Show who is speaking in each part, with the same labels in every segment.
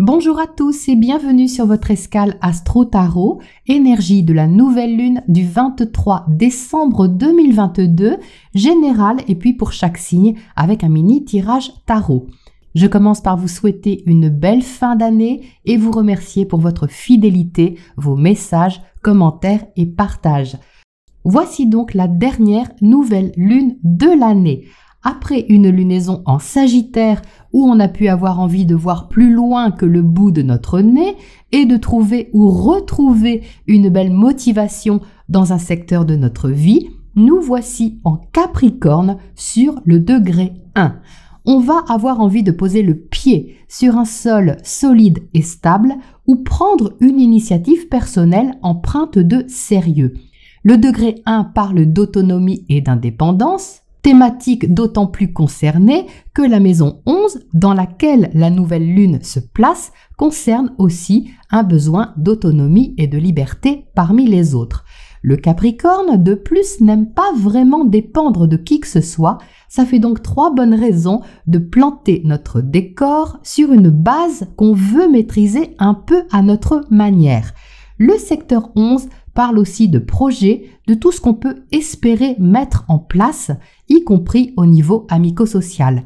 Speaker 1: Bonjour à tous et bienvenue sur votre escale Astro Tarot, énergie de la nouvelle lune du 23 décembre 2022, générale et puis pour chaque signe avec un mini tirage tarot. Je commence par vous souhaiter une belle fin d'année et vous remercier pour votre fidélité, vos messages, commentaires et partages. Voici donc la dernière nouvelle lune de l'année. Après une lunaison en Sagittaire où on a pu avoir envie de voir plus loin que le bout de notre nez et de trouver ou retrouver une belle motivation dans un secteur de notre vie, nous voici en Capricorne sur le degré 1. On va avoir envie de poser le pied sur un sol solide et stable ou prendre une initiative personnelle empreinte de sérieux. Le degré 1 parle d'autonomie et d'indépendance, thématique d'autant plus concernée que la maison 11, dans laquelle la nouvelle lune se place, concerne aussi un besoin d'autonomie et de liberté parmi les autres. Le Capricorne, de plus, n'aime pas vraiment dépendre de qui que ce soit. Ça fait donc 3 bonnes raisons de planter notre décor sur une base qu'on veut maîtriser un peu à notre manière. Le secteur 11 parle aussi de projets, de tout ce qu'on peut espérer mettre en place, y compris au niveau amico-social.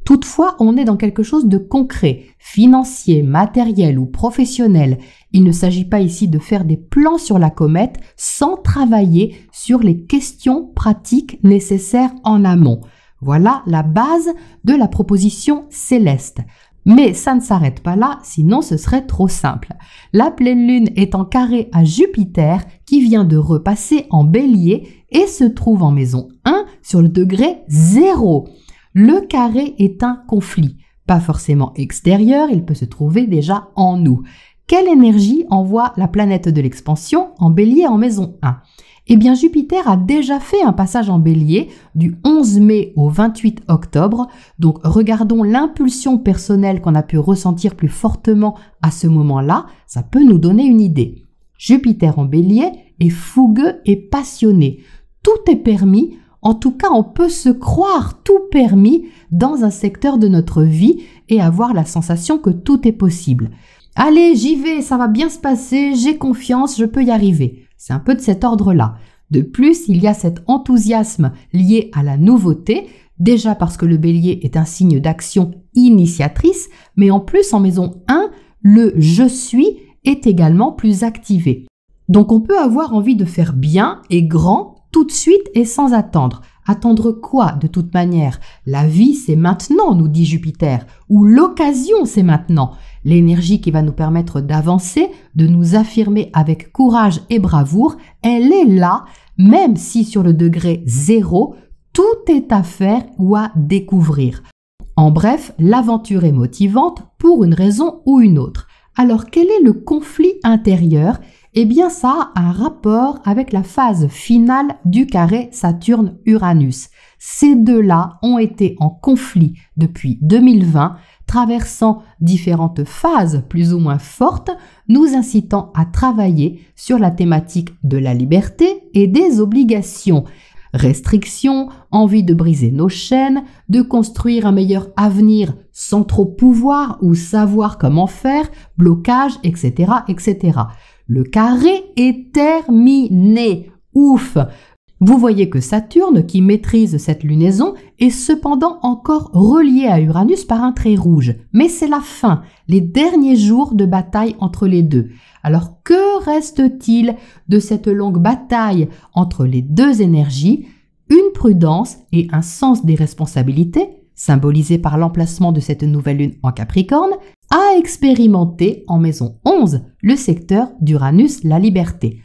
Speaker 1: Toutefois, on est dans quelque chose de concret, financier, matériel ou professionnel. Il ne s'agit pas ici de faire des plans sur la comète sans travailler sur les questions pratiques nécessaires en amont. Voilà la base de la proposition céleste. Mais ça ne s'arrête pas là, sinon ce serait trop simple. La pleine lune est en carré à Jupiter qui vient de repasser en Bélier et se trouve en maison 1 sur le degré 0. Le carré est un conflit, pas forcément extérieur, il peut se trouver déjà en nous. Quelle énergie envoie la planète de l'expansion en Bélier en maison 1 ? Eh bien, Jupiter a déjà fait un passage en Bélier du 11 mai au 28 octobre. Donc, regardons l'impulsion personnelle qu'on a pu ressentir plus fortement à ce moment-là. Ça peut nous donner une idée. Jupiter en Bélier est fougueux et passionné. Tout est permis. En tout cas, on peut se croire tout permis dans un secteur de notre vie et avoir la sensation que tout est possible. Allez, j'y vais, ça va bien se passer, j'ai confiance, je peux y arriver. C'est un peu de cet ordre-là. De plus, il y a cet enthousiasme lié à la nouveauté, déjà parce que le bélier est un signe d'action initiatrice, mais en plus en maison 1, le « je suis » est également plus activé. Donc on peut avoir envie de faire bien et grand tout de suite et sans attendre. Attendre quoi de toute manière? La vie c'est maintenant, nous dit Jupiter, ou l'occasion c'est maintenant. L'énergie qui va nous permettre d'avancer, de nous affirmer avec courage et bravoure, elle est là, même si sur le degré 0, tout est à faire ou à découvrir. En bref, l'aventure est motivante pour une raison ou une autre. Alors quel est le conflit intérieur ? Eh bien ça a un rapport avec la phase finale du carré Saturne-Uranus. Ces deux-là ont été en conflit depuis 2020, traversant différentes phases plus ou moins fortes, nous incitant à travailler sur la thématique de la liberté et des obligations. Restrictions, envie de briser nos chaînes, de construire un meilleur avenir sans trop pouvoir ou savoir comment faire, blocage, etc., etc. Le carré est terminé. Ouf! Vous voyez que Saturne, qui maîtrise cette lunaison, est cependant encore relié à Uranus par un trait rouge. Mais c'est la fin, les derniers jours de bataille entre les deux. Alors que reste-t-il de cette longue bataille entre les deux énergies? Une prudence et un sens des responsabilités, symbolisé par l'emplacement de cette nouvelle lune en Capricorne, à expérimenter en maison 11, le secteur d'Uranus, la liberté.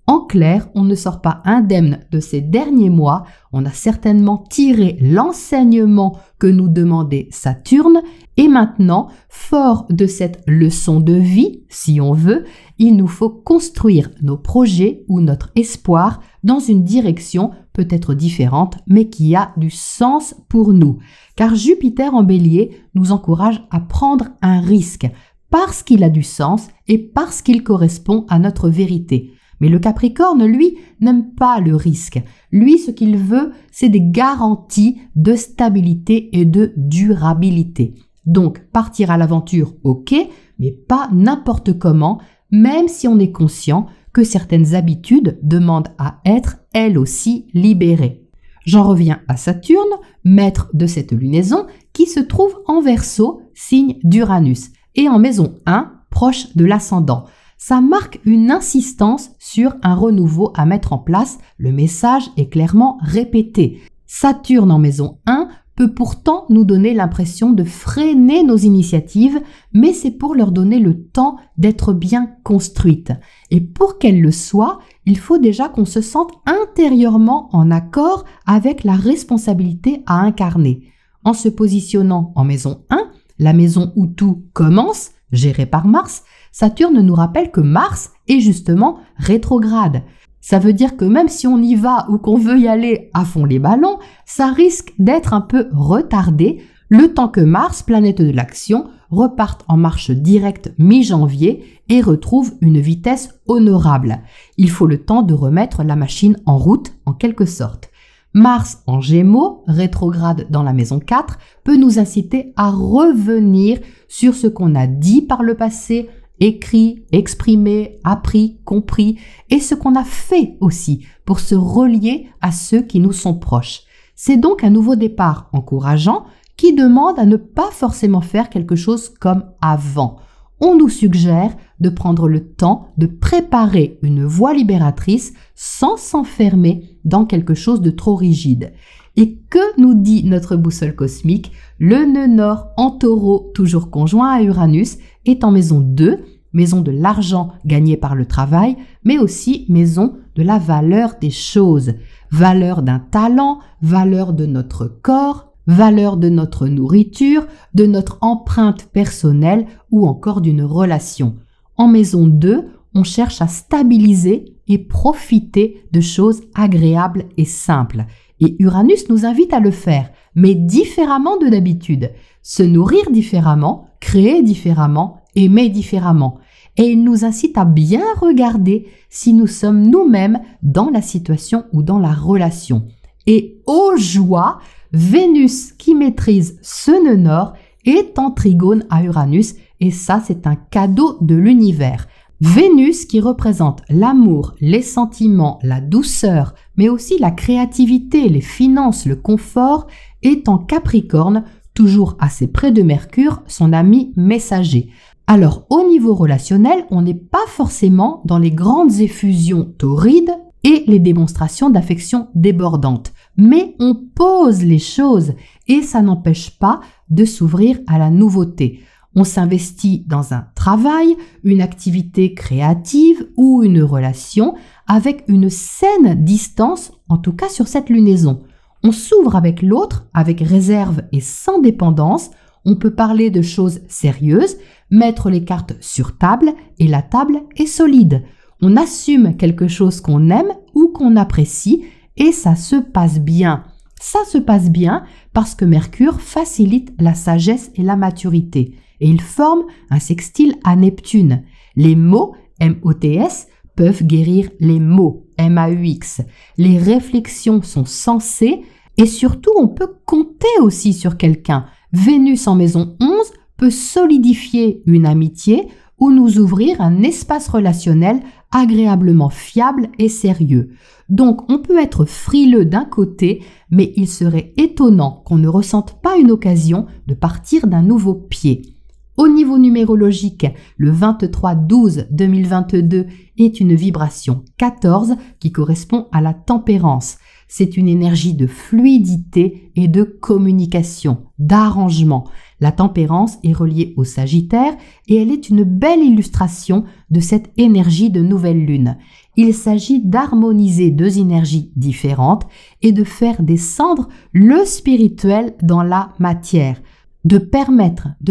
Speaker 1: En clair, on ne sort pas indemne de ces derniers mois, on a certainement tiré l'enseignement que nous demandait Saturne et maintenant, fort de cette leçon de vie, si on veut, il nous faut construire nos projets ou notre espoir dans une direction peut-être différente mais qui a du sens pour nous. Car Jupiter en Bélier nous encourage à prendre un risque parce qu'il a du sens et parce qu'il correspond à notre vérité. Mais le Capricorne, lui, n'aime pas le risque. Lui, ce qu'il veut, c'est des garanties de stabilité et de durabilité. Donc, partir à l'aventure, ok, mais pas n'importe comment, même si on est conscient que certaines habitudes demandent à être, elles aussi, libérées. J'en reviens à Saturne, maître de cette lunaison, qui se trouve en Verseau, signe d'Uranus, et en maison 1, proche de l'ascendant. Ça marque une insistance sur un renouveau à mettre en place, le message est clairement répété. Saturne en maison 1 peut pourtant nous donner l'impression de freiner nos initiatives, mais c'est pour leur donner le temps d'être bien construites. Et pour qu'elles le soient, il faut déjà qu'on se sente intérieurement en accord avec la responsabilité à incarner. En se positionnant en maison 1, la maison où tout commence, gérée par Mars, Saturne nous rappelle que Mars est justement rétrograde. Ça veut dire que même si on y va ou qu'on veut y aller à fond les ballons, ça risque d'être un peu retardé le temps que Mars, planète de l'action, reparte en marche directe mi-janvier et retrouve une vitesse honorable. Il faut le temps de remettre la machine en route en quelque sorte. Mars en Gémeaux, rétrograde dans la maison 4, peut nous inciter à revenir sur ce qu'on a dit par le passé, écrit, exprimé, appris, compris, et ce qu'on a fait aussi pour se relier à ceux qui nous sont proches. C'est donc un nouveau départ encourageant qui demande à ne pas forcément faire quelque chose comme avant. On nous suggère de prendre le temps de préparer une voie libératrice sans s'enfermer dans quelque chose de trop rigide. Et que nous dit notre boussole cosmique? Le nœud nord en Taureau, toujours conjoint à Uranus, est en maison 2, maison de l'argent gagné par le travail, mais aussi maison de la valeur des choses, valeur d'un talent, valeur de notre corps, valeur de notre nourriture, de notre empreinte personnelle ou encore d'une relation. En maison 2, on cherche à stabiliser et profiter de choses agréables et simples. Et Uranus nous invite à le faire, mais différemment de d'habitude. Se nourrir différemment, créer différemment, aimer différemment. Et il nous incite à bien regarder si nous sommes nous-mêmes dans la situation ou dans la relation. Et aux joies, Vénus qui maîtrise ce nœud nord est en trigone à Uranus et ça c'est un cadeau de l'univers. Vénus qui représente l'amour, les sentiments, la douceur, mais aussi la créativité, les finances, le confort, est en Capricorne, toujours assez près de Mercure, son ami messager. Alors au niveau relationnel, on n'est pas forcément dans les grandes effusions taurides et les démonstrations d'affection débordantes, mais on pose les choses et ça n'empêche pas de s'ouvrir à la nouveauté. On s'investit dans un travail, une activité créative ou une relation avec une saine distance, en tout cas sur cette lunaison. On s'ouvre avec l'autre, avec réserve et sans dépendance. On peut parler de choses sérieuses, mettre les cartes sur table et la table est solide. On assume quelque chose qu'on aime ou qu'on apprécie et ça se passe bien. Ça se passe bien parce que Mercure facilite la sagesse et la maturité et il forme un sextile à Neptune. Les mots, M-O-T-S, peuvent guérir les maux, M-A-U-X. Les réflexions sont sensées et surtout on peut compter aussi sur quelqu'un. Vénus en maison 11 peut solidifier une amitié ou nous ouvrir un espace relationnel agréablement fiable et sérieux. Donc on peut être frileux d'un côté, mais il serait étonnant qu'on ne ressente pas une occasion de partir d'un nouveau pied. Au niveau numérologique, le 23-12-2022 est une vibration 14 qui correspond à la tempérance. C'est une énergie de fluidité et de communication, d'arrangement. La tempérance est reliée au Sagittaire et elle est une belle illustration de cette énergie de nouvelle lune. Il s'agit d'harmoniser deux énergies différentes et de faire descendre le spirituel dans la matière. De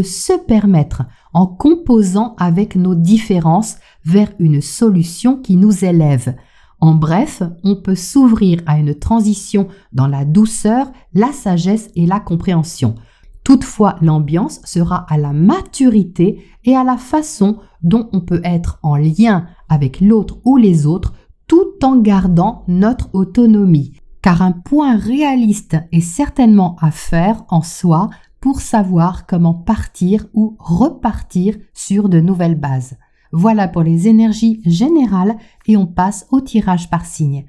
Speaker 1: se permettre, en composant avec nos différences vers une solution qui nous élève. En bref, on peut s'ouvrir à une transition dans la douceur, la sagesse et la compréhension. Toutefois, l'ambiance sera à la maturité et à la façon dont on peut être en lien avec l'autre ou les autres tout en gardant notre autonomie. Car un point réaliste est certainement à faire en soi, pour savoir comment partir ou repartir sur de nouvelles bases. Voilà pour les énergies générales et on passe au tirage par signe.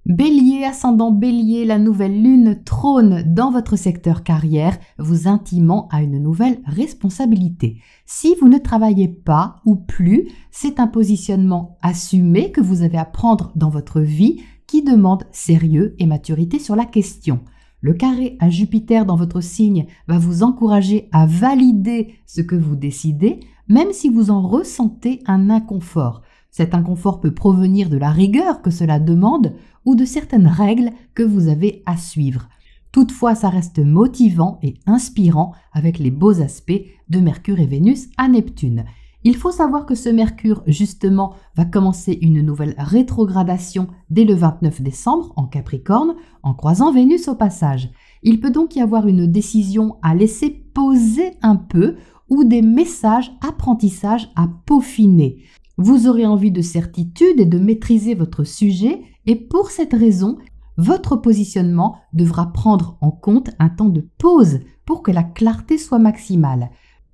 Speaker 1: Bélier, ascendant Bélier, la nouvelle lune trône dans votre secteur carrière, vous intimant à une nouvelle responsabilité. Si vous ne travaillez pas ou plus, c'est un positionnement assumé que vous avez à prendre dans votre vie qui demande sérieux et maturité sur la question. Le carré à Jupiter dans votre signe va vous encourager à valider ce que vous décidez, même si vous en ressentez un inconfort. Cet inconfort peut provenir de la rigueur que cela demande ou de certaines règles que vous avez à suivre. Toutefois, ça reste motivant et inspirant avec les beaux aspects de Mercure et Vénus à Neptune. Il faut savoir que ce Mercure, justement, va commencer une nouvelle rétrogradation dès le 29 décembre en Capricorne, en croisant Vénus au passage. Il peut donc y avoir une décision à laisser poser un peu ou des messages apprentissages à peaufiner. Vous aurez envie de certitude et de maîtriser votre sujet et pour cette raison, votre positionnement devra prendre en compte un temps de pause pour que la clarté soit maximale.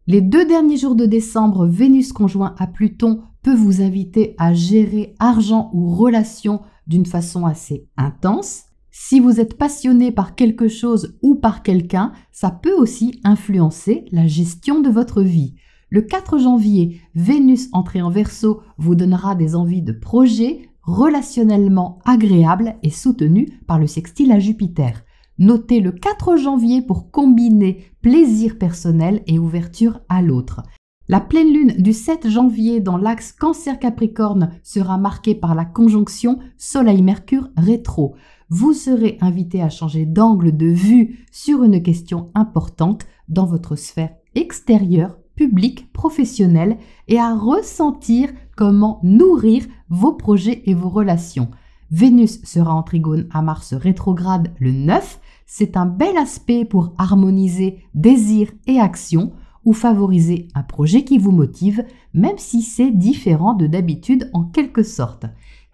Speaker 1: Les 2 derniers jours de décembre, Vénus conjoint à Pluton peut vous inviter à gérer argent ou relations d'une façon assez intense. Si vous êtes passionné par quelque chose ou par quelqu'un, ça peut aussi influencer la gestion de votre vie. Le 4 janvier, Vénus entrée en Verseau vous donnera des envies de projets relationnellement agréables et soutenus par le sextile à Jupiter. Notez le 4 janvier pour combiner plaisir personnel et ouverture à l'autre. La pleine lune du 7 janvier dans l'axe Cancer-Capricorne sera marquée par la conjonction Soleil-Mercure rétro. Vous serez invité à changer d'angle de vue sur une question importante dans votre sphère extérieure, publique, professionnelle et à ressentir comment nourrir vos projets et vos relations. Vénus sera en trigone à Mars rétrograde le 9. C'est un bel aspect pour harmoniser désir et action ou favoriser un projet qui vous motive, même si c'est différent de d'habitude en quelque sorte.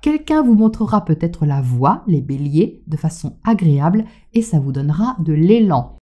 Speaker 1: Quelqu'un vous montrera peut-être la voie, les béliers, de façon agréable et ça vous donnera de l'élan.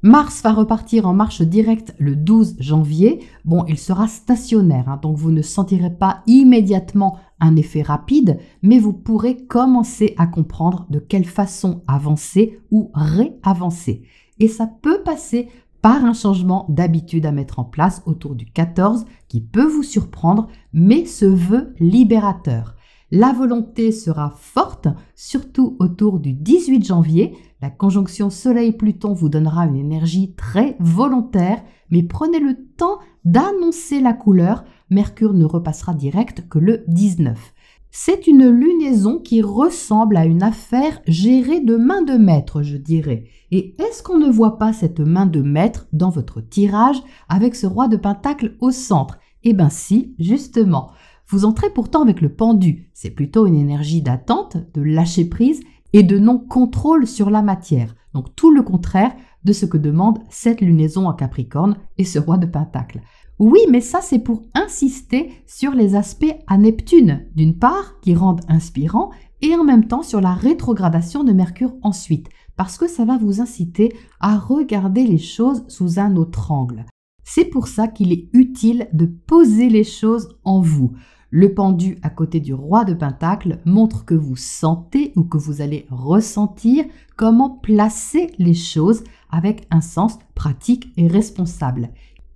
Speaker 1: Mars va repartir en marche directe le 12 janvier. Bon, il sera stationnaire, donc vous ne sentirez pas immédiatement un effet rapide, mais vous pourrez commencer à comprendre de quelle façon avancer ou réavancer. Et ça peut passer par un changement d'habitude à mettre en place autour du 14 qui peut vous surprendre, mais se veut libérateur. La volonté sera forte, surtout autour du 18 janvier. La conjonction Soleil-Pluton vous donnera une énergie très volontaire, mais prenez le temps d'annoncer la couleur. Mercure ne repassera direct que le 19. C'est une lunaison qui ressemble à une affaire gérée de main de maître, je dirais. Et est-ce qu'on ne voit pas cette main de maître dans votre tirage avec ce roi de pentacle au centre? Eh bien si, justement. Vous entrez pourtant avec le pendu. C'est plutôt une énergie d'attente, de lâcher prise et de non-contrôle sur la matière. Donc tout le contraire de ce que demande cette lunaison en Capricorne et ce roi de pentacle. Oui, mais ça c'est pour insister sur les aspects à Neptune, d'une part, qui rendent inspirant, et en même temps sur la rétrogradation de Mercure ensuite, parce que ça va vous inciter à regarder les choses sous un autre angle. C'est pour ça qu'il est utile de poser les choses en vous. Le pendu à côté du roi de pentacle montre que vous sentez ou que vous allez ressentir comment placer les choses avec un sens pratique et responsable.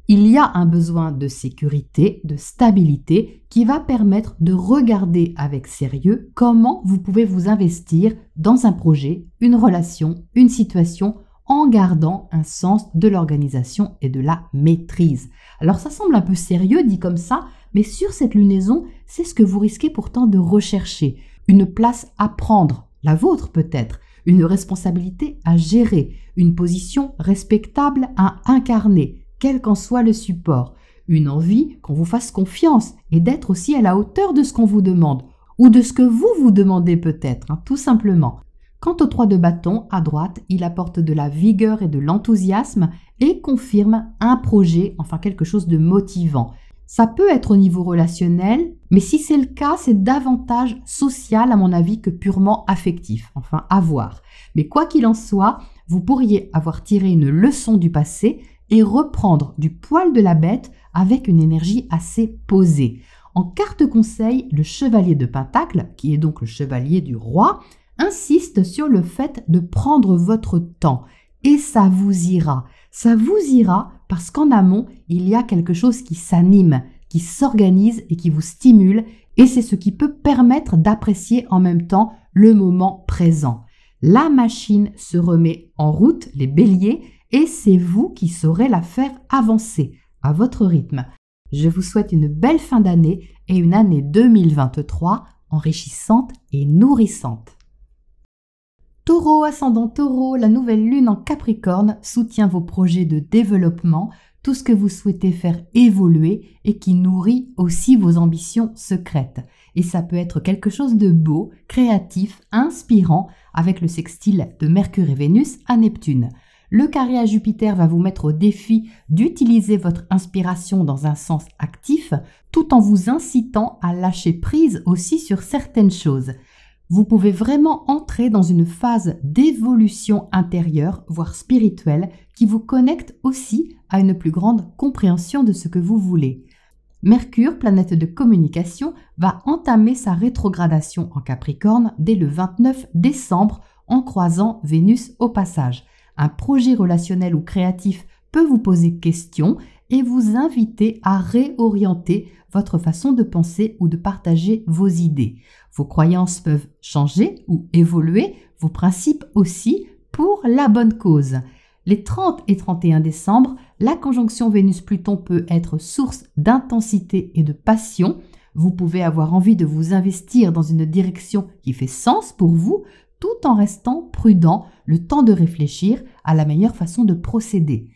Speaker 1: Il y a un besoin de sécurité, de stabilité qui va permettre de regarder avec sérieux comment vous pouvez vous investir dans un projet, une relation, une situation en gardant un sens de l'organisation et de la maîtrise. Alors ça semble un peu sérieux dit comme ça, mais sur cette lunaison, c'est ce que vous risquez pourtant de rechercher. Une place à prendre, la vôtre peut-être, une responsabilité à gérer, une position respectable à incarner, quel qu'en soit le support, une envie qu'on vous fasse confiance et d'être aussi à la hauteur de ce qu'on vous demande, ou de ce que vous vous demandez peut-être, tout simplement. Quant au 3 de bâton, à droite, il apporte de la vigueur et de l'enthousiasme et confirme un projet, enfin quelque chose de motivant. Ça peut être au niveau relationnel, mais si c'est le cas, c'est davantage social à mon avis que purement affectif, enfin à voir. Mais quoi qu'il en soit, vous pourriez avoir tiré une leçon du passé et reprendre du poil de la bête avec une énergie assez posée. En carte conseil, le chevalier de Pentacle, qui est donc le chevalier du roi, insiste sur le fait de prendre votre temps. Et ça vous ira. Ça vous ira parce qu'en amont, il y a quelque chose qui s'anime, qui s'organise et qui vous stimule. Et c'est ce qui peut permettre d'apprécier en même temps le moment présent. La machine se remet en route, les béliers, et c'est vous qui saurez la faire avancer à votre rythme. Je vous souhaite une belle fin d'année et une année 2023 enrichissante et nourrissante. Taureau, ascendant Taureau, la nouvelle lune en Capricorne soutient vos projets de développement, tout ce que vous souhaitez faire évoluer et qui nourrit aussi vos ambitions secrètes. Et ça peut être quelque chose de beau, créatif, inspirant avec le sextile de Mercure et Vénus à Neptune. Le carré à Jupiter va vous mettre au défi d'utiliser votre inspiration dans un sens actif tout en vous incitant à lâcher prise aussi sur certaines choses. Vous pouvez vraiment entrer dans une phase d'évolution intérieure, voire spirituelle, qui vous connecte aussi à une plus grande compréhension de ce que vous voulez. Mercure, planète de communication, va entamer sa rétrogradation en Capricorne dès le 29 décembre en croisant Vénus au passage. Un projet relationnel ou créatif peut vous poser question et vous inviter à réorienter votre façon de penser ou de partager vos idées. Vos croyances peuvent changer ou évoluer, vos principes aussi, pour la bonne cause. Les 30 et 31 décembre, la conjonction Vénus-Pluton peut être source d'intensité et de passion. Vous pouvez avoir envie de vous investir dans une direction qui fait sens pour vous, tout en restant prudent, le temps de réfléchir à la meilleure façon de procéder.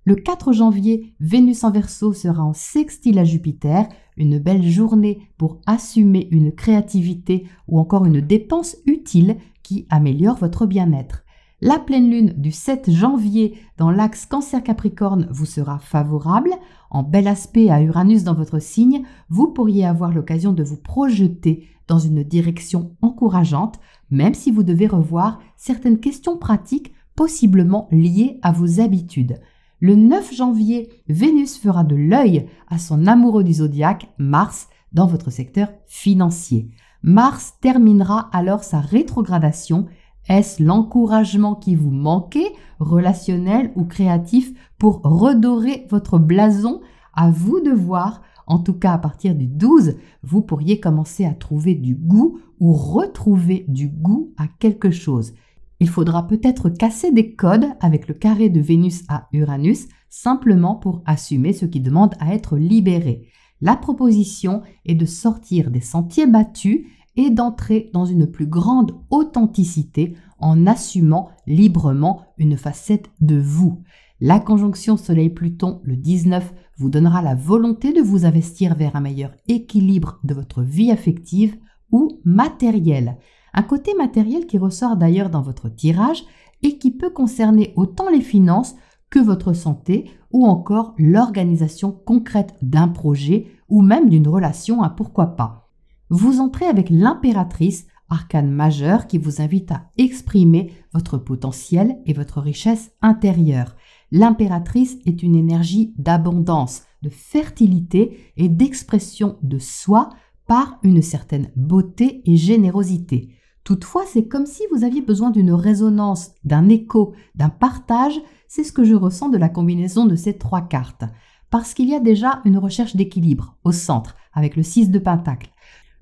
Speaker 1: Le 4 janvier, Vénus en Verseau sera en sextile à Jupiter, une belle journée pour assumer une créativité ou encore une dépense utile qui améliore votre bien-être. La pleine lune du 7 janvier dans l'axe Cancer-Capricorne vous sera favorable. En bel aspect à Uranus dans votre signe, vous pourriez avoir l'occasion de vous projeter dans une direction encourageante, même si vous devez revoir certaines questions pratiques possiblement liées à vos habitudes. Le 9 janvier, Vénus fera de l'œil à son amoureux du zodiaque, Mars, dans votre secteur financier. Mars terminera alors sa rétrogradation. Est-ce l'encouragement qui vous manquait, relationnel ou créatif, pour redorer votre blason? À vous de voir. En tout cas, à partir du 12, vous pourriez commencer à trouver du goût ou retrouver du goût à quelque chose. Il faudra peut-être casser des codes avec le carré de Vénus à Uranus, simplement pour assumer ce qui demande à être libéré. La proposition est de sortir des sentiers battus et d'entrer dans une plus grande authenticité en assumant librement une facette de vous. La conjonction Soleil-Pluton le 19 vous donnera la volonté de vous investir vers un meilleur équilibre de votre vie affective ou matérielle. Un côté matériel qui ressort d'ailleurs dans votre tirage et qui peut concerner autant les finances que votre santé ou encore l'organisation concrète d'un projet ou même d'une relation à pourquoi pas. Vous entrez avec l'impératrice, arcane majeur qui vous invite à exprimer votre potentiel et votre richesse intérieure. L'impératrice est une énergie d'abondance, de fertilité et d'expression de soi par une certaine beauté et générosité. Toutefois, c'est comme si vous aviez besoin d'une résonance, d'un écho, d'un partage. C'est ce que je ressens de la combinaison de ces trois cartes. Parce qu'il y a déjà une recherche d'équilibre au centre, avec le 6 de Pentacle.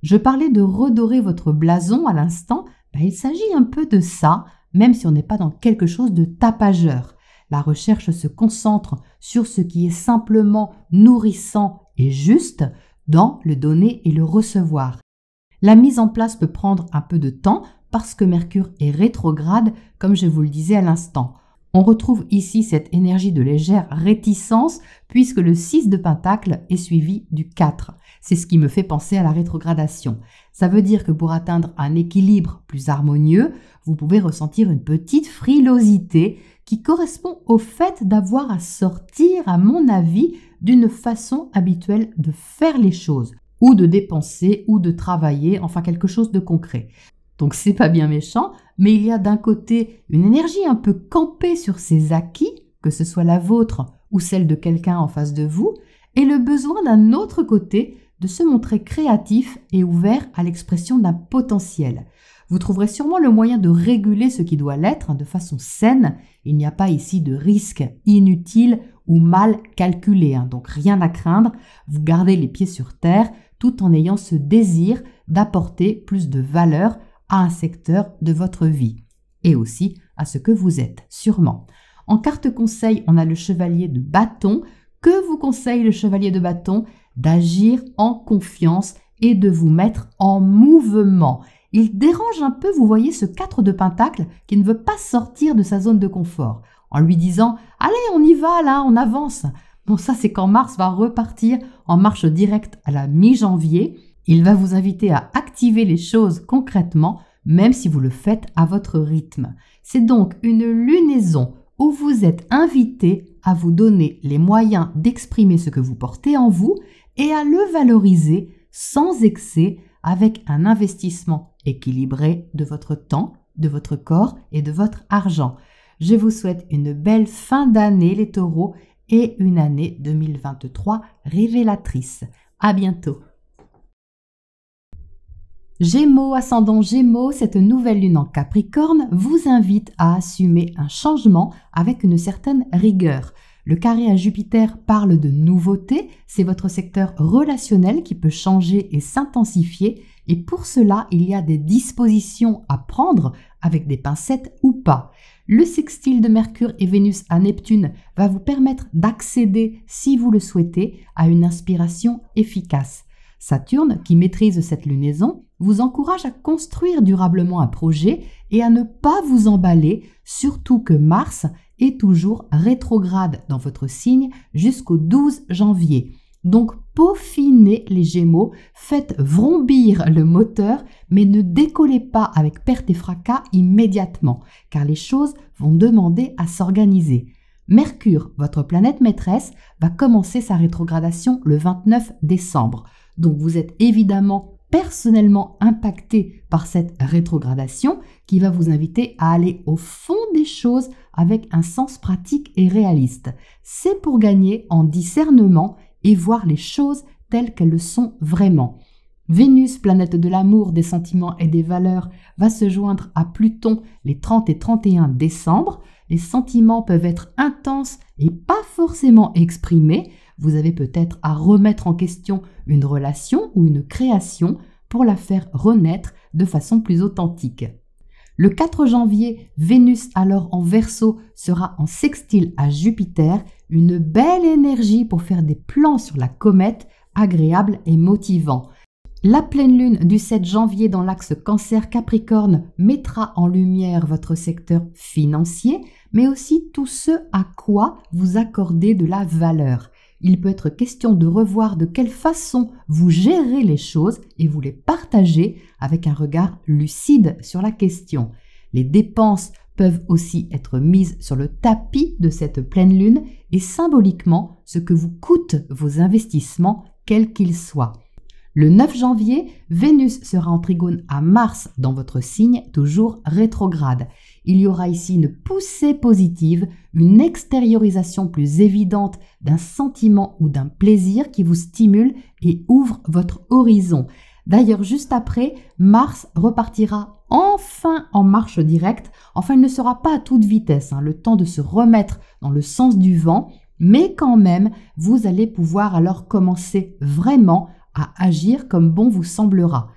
Speaker 1: Je parlais de redorer votre blason à l'instant. Il s'agit un peu de ça, même si on n'est pas dans quelque chose de tapageur. La recherche se concentre sur ce qui est simplement nourrissant et juste dans le donner et le recevoir. La mise en place peut prendre un peu de temps parce que Mercure est rétrograde, comme je vous le disais à l'instant. On retrouve ici cette énergie de légère réticence puisque le 6 de Pentacle est suivi du 4. C'est ce qui me fait penser à la rétrogradation. Ça veut dire que pour atteindre un équilibre plus harmonieux, vous pouvez ressentir une petite frilosité qui correspond au fait d'avoir à sortir, à mon avis, d'une façon habituelle de faire les choses, ou de dépenser, ou de travailler, enfin quelque chose de concret. Donc c'est pas bien méchant, mais il y a d'un côté une énergie un peu campée sur ses acquis, que ce soit la vôtre ou celle de quelqu'un en face de vous, et le besoin d'un autre côté de se montrer créatif et ouvert à l'expression d'un potentiel. Vous trouverez sûrement le moyen de réguler ce qui doit l'être de façon saine. Il n'y a pas ici de risque inutile ou mal calculé, donc rien à craindre. Vous gardez les pieds sur terre tout en ayant ce désir d'apporter plus de valeur à un secteur de votre vie et aussi à ce que vous êtes, sûrement. En carte conseil, on a le chevalier de bâton. Que vous conseille le chevalier de bâton? D'agir en confiance et de vous mettre en mouvement. Il dérange un peu, vous voyez, ce 4 de pentacle qui ne veut pas sortir de sa zone de confort en lui disant « Allez, on y va là, on avance ». Bon, ça c'est quand Mars va repartir en marche directe à la mi-janvier. Il va vous inviter à activer les choses concrètement, même si vous le faites à votre rythme. C'est donc une lunaison où vous êtes invité à vous donner les moyens d'exprimer ce que vous portez en vous et à le valoriser sans excès avec un investissement équilibré de votre temps, de votre corps et de votre argent. Je vous souhaite une belle fin d'année les taureaux et une année 2023 révélatrice. À bientôt. Gémeaux, ascendant Gémeaux, cette nouvelle lune en Capricorne vous invite à assumer un changement avec une certaine rigueur. Le carré à Jupiter parle de nouveauté, c'est votre secteur relationnel qui peut changer et s'intensifier et pour cela, il y a des dispositions à prendre avec des pincettes ou pas. Le sextile de Mercure et Vénus à Neptune va vous permettre d'accéder, si vous le souhaitez, à une inspiration efficace. Saturne, qui maîtrise cette lunaison, vous encourage à construire durablement un projet et à ne pas vous emballer, surtout que Mars est toujours rétrograde dans votre signe jusqu'au 12 janvier. Donc peaufinez les Gémeaux, faites vrombir le moteur, mais ne décollez pas avec perte et fracas immédiatement, car les choses vont demander à s'organiser. Mercure, votre planète maîtresse, va commencer sa rétrogradation le 29 décembre. Donc vous êtes évidemment personnellement impacté par cette rétrogradation qui va vous inviter à aller au fond des choses avec un sens pratique et réaliste. C'est pour gagner en discernement et voir les choses telles qu'elles le sont vraiment. Vénus, planète de l'amour, des sentiments et des valeurs, va se joindre à Pluton les 30 et 31 décembre. Les sentiments peuvent être intenses et pas forcément exprimés. Vous avez peut-être à remettre en question une relation ou une création pour la faire renaître de façon plus authentique. Le 4 janvier, Vénus, alors en Verseau, sera en sextile à Jupiter, une belle énergie pour faire des plans sur la comète, agréable et motivant. La pleine lune du 7 janvier dans l'axe Cancer-Capricorne mettra en lumière votre secteur financier, mais aussi tout ce à quoi vous accordez de la valeur. Il peut être question de revoir de quelle façon vous gérez les choses et vous les partagez avec un regard lucide sur la question. Les dépenses peuvent aussi être mises sur le tapis de cette pleine lune et symboliquement ce que vous coûtent vos investissements, quels qu'ils soient. Le 9 janvier, Vénus sera en trigone à Mars dans votre signe, toujours rétrograde. Il y aura ici une poussée positive, une extériorisation plus évidente d'un sentiment ou d'un plaisir qui vous stimule et ouvre votre horizon. D'ailleurs, juste après, Mars repartira enfin en marche directe. Enfin, il ne sera pas à toute vitesse, le temps de se remettre dans le sens du vent, mais quand même, vous allez pouvoir alors commencer vraiment à agir comme bon vous semblera.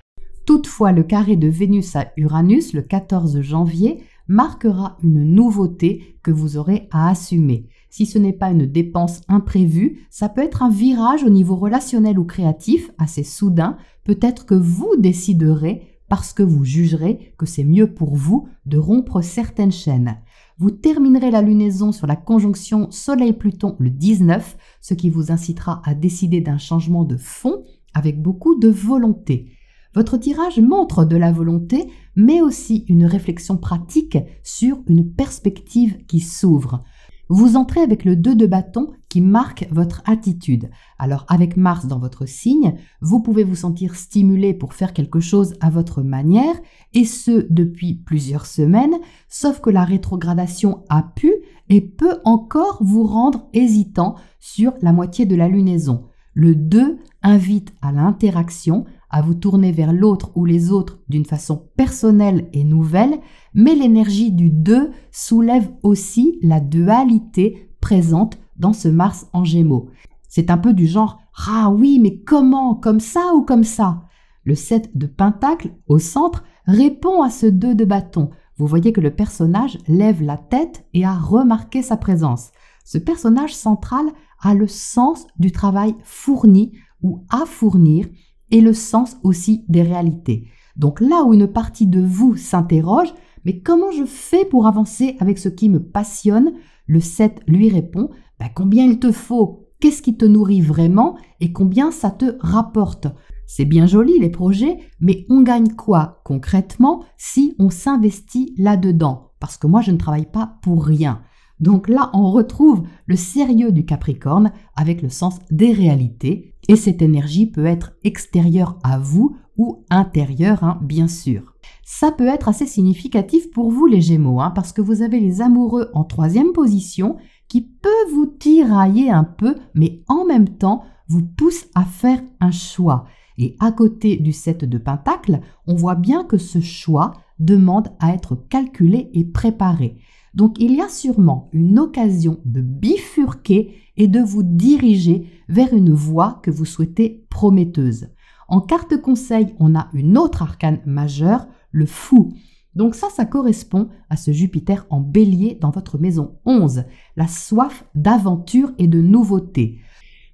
Speaker 1: Toutefois, le carré de Vénus à Uranus, le 14 janvier, marquera une nouveauté que vous aurez à assumer. Si ce n'est pas une dépense imprévue, ça peut être un virage au niveau relationnel ou créatif, assez soudain. Peut-être que vous déciderez, parce que vous jugerez que c'est mieux pour vous de rompre certaines chaînes. Vous terminerez la lunaison sur la conjonction Soleil-Pluton le 19, ce qui vous incitera à décider d'un changement de fond avec beaucoup de volonté. Votre tirage montre de la volonté, mais aussi une réflexion pratique sur une perspective qui s'ouvre. Vous entrez avec le 2 de bâton qui marque votre attitude. Alors avec Mars dans votre signe, vous pouvez vous sentir stimulé pour faire quelque chose à votre manière, et ce depuis plusieurs semaines, sauf que la rétrogradation a pu et peut encore vous rendre hésitant sur la moitié de la lunaison. Le 2 invite à l'interaction, à vous tourner vers l'autre ou les autres d'une façon personnelle et nouvelle, mais l'énergie du 2 soulève aussi la dualité présente dans ce Mars en Gémeaux. C'est un peu du genre « Ah oui, mais comment? Comme ça ou comme ça ?» Le 7 de Pentacle, au centre, répond à ce 2 de bâton. Vous voyez que le personnage lève la tête et a remarqué sa présence. Ce personnage central a le sens du travail fourni ou à fournir et le sens aussi des réalités. Donc là où une partie de vous s'interroge, mais comment je fais pour avancer avec ce qui me passionne? Le 7 lui répond, combien il te faut? Qu'est-ce qui te nourrit vraiment et combien ça te rapporte? C'est bien joli les projets, mais on gagne quoi concrètement si on s'investit là-dedans? Parce que moi je ne travaille pas pour rien. Donc là, on retrouve le sérieux du Capricorne avec le sens des réalités. Et cette énergie peut être extérieure à vous ou intérieure, bien sûr. Ça peut être assez significatif pour vous les Gémeaux, parce que vous avez les amoureux en 3e position qui peut vous tirailler un peu, mais en même temps vous pousse à faire un choix. Et à côté du 7 de Pentacle, on voit bien que ce choix demande à être calculé et préparé. Donc il y a sûrement une occasion de bifurquer et de vous diriger vers une voie que vous souhaitez prometteuse. En carte conseil, on a une autre arcane majeure, le fou. Donc ça correspond à ce Jupiter en bélier dans votre maison 11, la soif d'aventure et de nouveauté.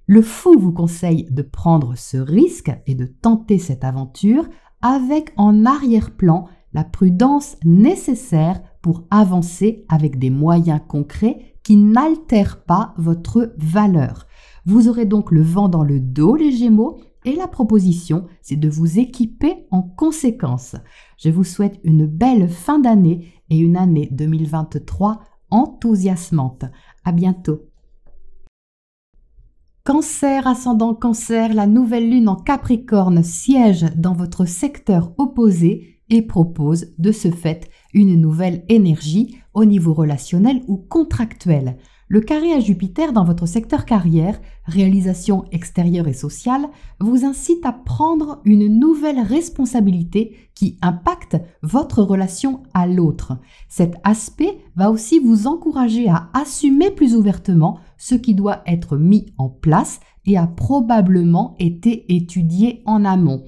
Speaker 1: Le fou vous conseille de prendre ce risque et de tenter cette aventure avec en arrière-plan la prudence nécessaire pour avancer avec des moyens concrets qui n'altèrent pas votre valeur. Vous aurez donc le vent dans le dos, les Gémeaux, et la proposition, c'est de vous équiper en conséquence. Je vous souhaite une belle fin d'année et une année 2023 enthousiasmante. À bientôt. Cancer, ascendant Cancer, la nouvelle lune en Capricorne siège dans votre secteur opposé et propose de ce fait une nouvelle énergie au niveau relationnel ou contractuel. Le carré à Jupiter dans votre secteur carrière, réalisation extérieure et sociale, vous incite à prendre une nouvelle responsabilité qui impacte votre relation à l'autre. Cet aspect va aussi vous encourager à assumer plus ouvertement ce qui doit être mis en place et a probablement été étudié en amont.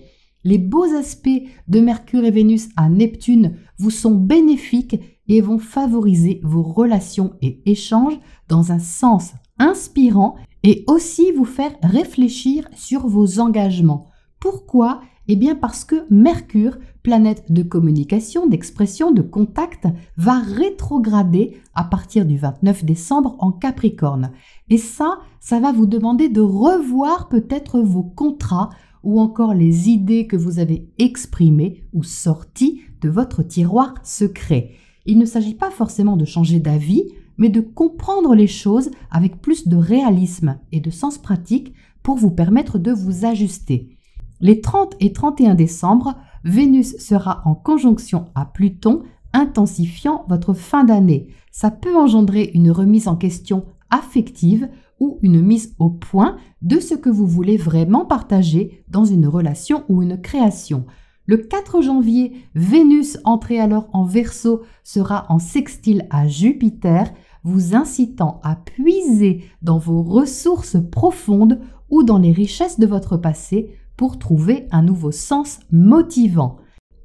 Speaker 1: Les beaux aspects de Mercure et Vénus à Neptune vous sont bénéfiques et vont favoriser vos relations et échanges dans un sens inspirant et aussi vous faire réfléchir sur vos engagements. Pourquoi? Eh bien parce que Mercure, planète de communication, d'expression, de contact, va rétrograder à partir du 29 décembre en Capricorne. Et ça va vous demander de revoir peut-être vos contrats ou encore les idées que vous avez exprimées ou sorties de votre tiroir secret. Il ne s'agit pas forcément de changer d'avis, mais de comprendre les choses avec plus de réalisme et de sens pratique pour vous permettre de vous ajuster. Les 30 et 31 décembre, Vénus sera en conjonction à Pluton, intensifiant votre fin d'année. Ça peut engendrer une remise en question affective ou une mise au point de ce que vous voulez vraiment partager dans une relation ou une création. Le 4 janvier, Vénus, entrée alors en Verseau, sera en sextile à Jupiter, vous incitant à puiser dans vos ressources profondes ou dans les richesses de votre passé pour trouver un nouveau sens motivant.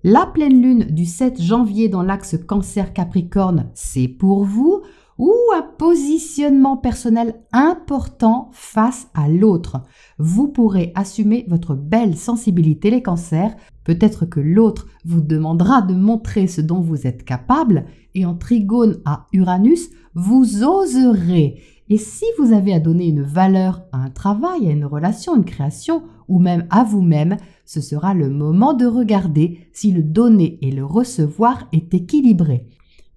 Speaker 1: La pleine lune du 7 janvier dans l'axe Cancer-Capricorne, c'est pour vous, ou un positionnement personnel important face à l'autre. Vous pourrez assumer votre belle sensibilité les cancers. Peut-être que l'autre vous demandera de montrer ce dont vous êtes capable et en trigone à Uranus, vous oserez. Et si vous avez à donner une valeur à un travail, à une relation, une création ou même à vous-même, ce sera le moment de regarder si le donner et le recevoir est équilibré.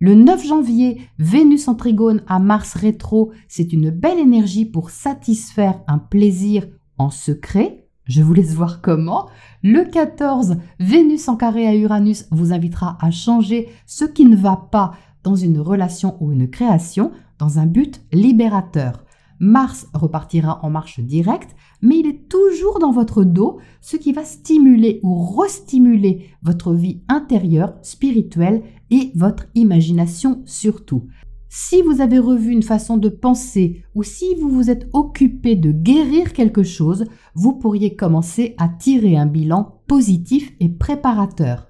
Speaker 1: Le 9 janvier, Vénus en trigone à Mars rétro, c'est une belle énergie pour satisfaire un plaisir en secret. Je vous laisse voir comment. Le 14, Vénus en carré à Uranus vous invitera à changer ce qui ne va pas dans une relation ou une création dans un but libérateur. Mars repartira en marche directe, mais il est toujours dans votre dos, ce qui va stimuler ou restimuler votre vie intérieure, spirituelle et votre imagination surtout. Si vous avez revu une façon de penser ou si vous vous êtes occupé de guérir quelque chose, vous pourriez commencer à tirer un bilan positif et préparateur.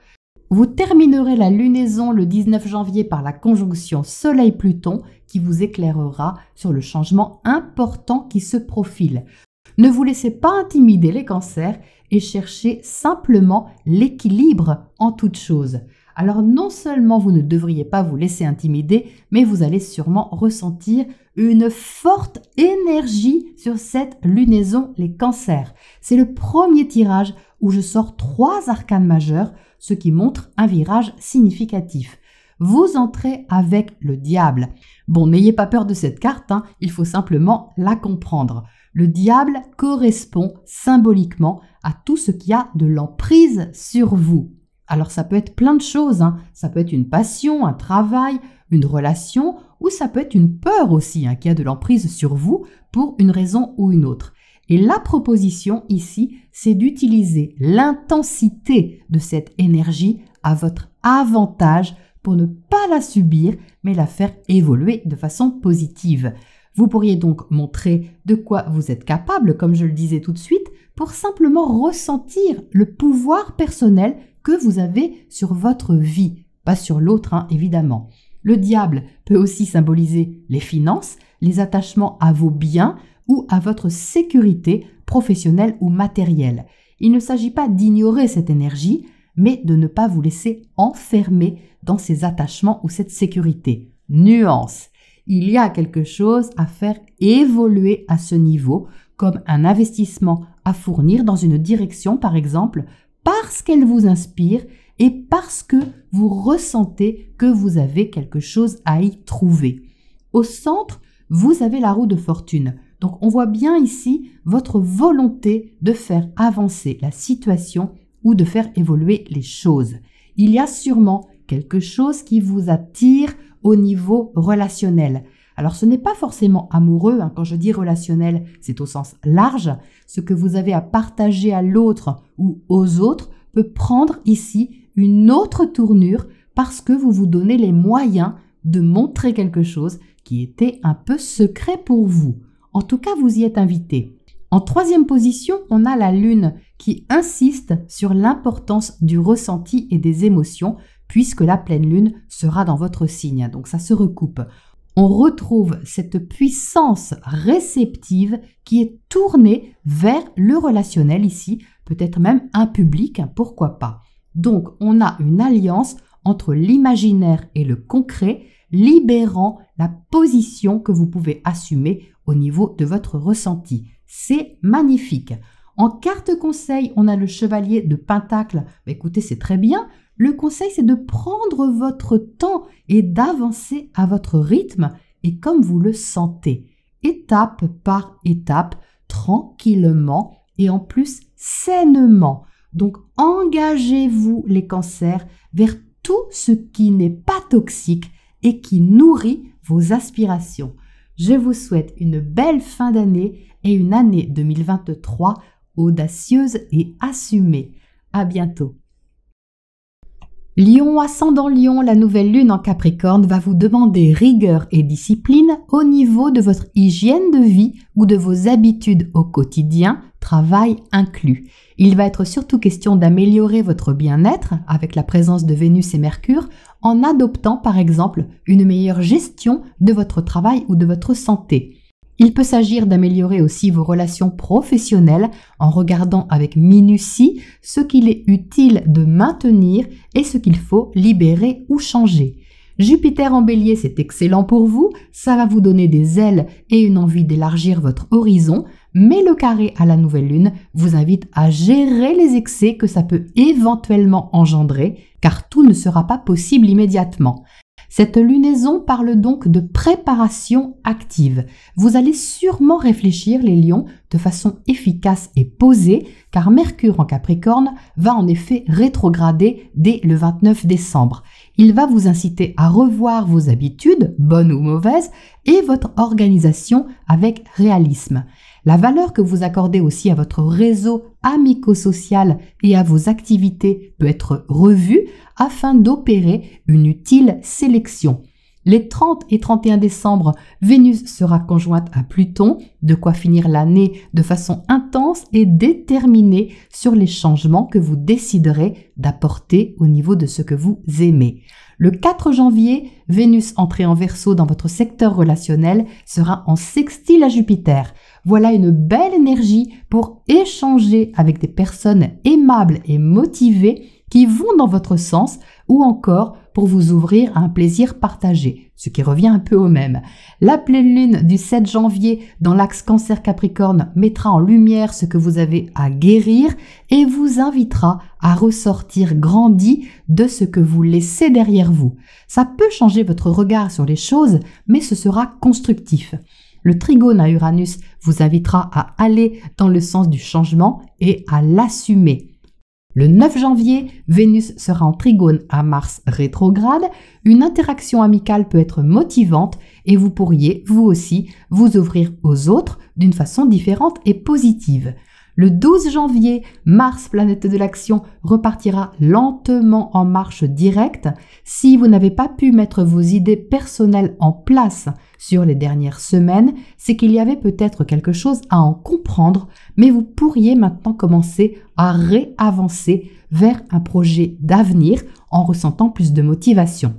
Speaker 1: Vous terminerez la lunaison le 19 janvier par la conjonction Soleil-Pluton qui vous éclairera sur le changement important qui se profile. Ne vous laissez pas intimider les cancers et cherchez simplement l'équilibre en toute chose. Alors non seulement vous ne devriez pas vous laisser intimider, mais vous allez sûrement ressentir une forte énergie sur cette lunaison les cancers. C'est le premier tirage où je sors 3 arcanes majeures, ce qui montre un virage significatif. Vous entrez avec le diable. Bon, n'ayez pas peur de cette carte, il faut simplement la comprendre. Le diable correspond symboliquement à tout ce qui a de l'emprise sur vous. Alors ça peut être plein de choses, ça peut être une passion, un travail, une relation, ou ça peut être une peur aussi qui a de l'emprise sur vous pour une raison ou une autre. Et la proposition ici, c'est d'utiliser l'intensité de cette énergie à votre avantage pour ne pas la subir, mais la faire évoluer de façon positive. Vous pourriez donc montrer de quoi vous êtes capable, comme je le disais tout de suite, pour simplement ressentir le pouvoir personnel que vous avez sur votre vie, pas sur l'autre, évidemment. Le diable peut aussi symboliser les finances, les attachements à vos biens ou à votre sécurité professionnelle ou matérielle. Il ne s'agit pas d'ignorer cette énergie, mais de ne pas vous laisser enfermer dans ces attachements ou cette sécurité. Nuance. Il y a quelque chose à faire évoluer à ce niveau, comme un investissement à fournir dans une direction, par exemple, parce qu'elle vous inspire et parce que vous ressentez que vous avez quelque chose à y trouver. Au centre, vous avez la roue de fortune. Donc, on voit bien ici votre volonté de faire avancer la situation ou de faire évoluer les choses. Il y a sûrement quelque chose qui vous attire au niveau relationnel. Alors, ce n'est pas forcément amoureux, quand je dis relationnel, c'est au sens large. Ce que vous avez à partager à l'autre ou aux autres peut prendre ici une autre tournure parce que vous vous donnez les moyens de montrer quelque chose qui était un peu secret pour vous. En tout cas, vous y êtes invité. En 3e position, on a la Lune qui insiste sur l'importance du ressenti et des émotions puisque la pleine Lune sera dans votre signe. Donc ça se recoupe. On retrouve cette puissance réceptive qui est tournée vers le relationnel ici, peut-être même un public, pourquoi pas. Donc on a une alliance entre l'imaginaire et le concret, libérant la position que vous pouvez assumer au niveau de votre ressenti. C'est magnifique. En carte conseil, on a le chevalier de Pentacle. Écoutez, c'est très bien. Le conseil, c'est de prendre votre temps et d'avancer à votre rythme et comme vous le sentez, étape par étape, tranquillement et en plus sainement. Donc, engagez-vous les cancers vers tout ce qui n'est pas toxique et qui nourrit vos aspirations. Je vous souhaite une belle fin d'année et une année 2023 audacieuse et assumée. À bientôt. Lion, ascendant Lion, la nouvelle lune en Capricorne va vous demander rigueur et discipline au niveau de votre hygiène de vie ou de vos habitudes au quotidien, travail inclus. Il va être surtout question d'améliorer votre bien-être avec la présence de Vénus et Mercure en adoptant par exemple une meilleure gestion de votre travail ou de votre santé. Il peut s'agir d'améliorer aussi vos relations professionnelles en regardant avec minutie ce qu'il est utile de maintenir et ce qu'il faut libérer ou changer. Jupiter en Bélier, c'est excellent pour vous, ça va vous donner des ailes et une envie d'élargir votre horizon, mais le carré à la nouvelle lune vous invite à gérer les excès que ça peut éventuellement engendrer, car tout ne sera pas possible immédiatement. Cette lunaison parle donc de préparation active. Vous allez sûrement réfléchir, les lions, de façon efficace et posée, car Mercure en Capricorne va en effet rétrograder dès le 29 décembre. Il va vous inciter à revoir vos habitudes, bonnes ou mauvaises, et votre organisation avec réalisme. La valeur que vous accordez aussi à votre réseau amico-social et à vos activités peut être revue afin d'opérer une utile sélection. Les 30 et 31 décembre, Vénus sera conjointe à Pluton, de quoi finir l'année de façon intense et déterminée sur les changements que vous déciderez d'apporter au niveau de ce que vous aimez. Le 4 janvier, Vénus entrée en Verseau dans votre secteur relationnel sera en sextile à Jupiter. Voilà une belle énergie pour échanger avec des personnes aimables et motivées qui vont dans votre sens ou encore pour vous ouvrir à un plaisir partagé, ce qui revient un peu au même. La pleine lune du 7 janvier dans l'axe Cancer-Capricorne mettra en lumière ce que vous avez à guérir et vous invitera à ressortir grandi de ce que vous laissez derrière vous. Ça peut changer votre regard sur les choses, mais ce sera constructif. Le trigone à Uranus vous invitera à aller dans le sens du changement et à l'assumer. Le 9 janvier, Vénus sera en trigone à Mars rétrograde. Une interaction amicale peut être motivante et vous pourriez, vous aussi, vous ouvrir aux autres d'une façon différente et positive. Le 12 janvier, Mars, planète de l'action, repartira lentement en marche directe. Si vous n'avez pas pu mettre vos idées personnelles en place sur les dernières semaines, c'est qu'il y avait peut-être quelque chose à en comprendre, mais vous pourriez maintenant commencer à réavancer vers un projet d'avenir en ressentant plus de motivation.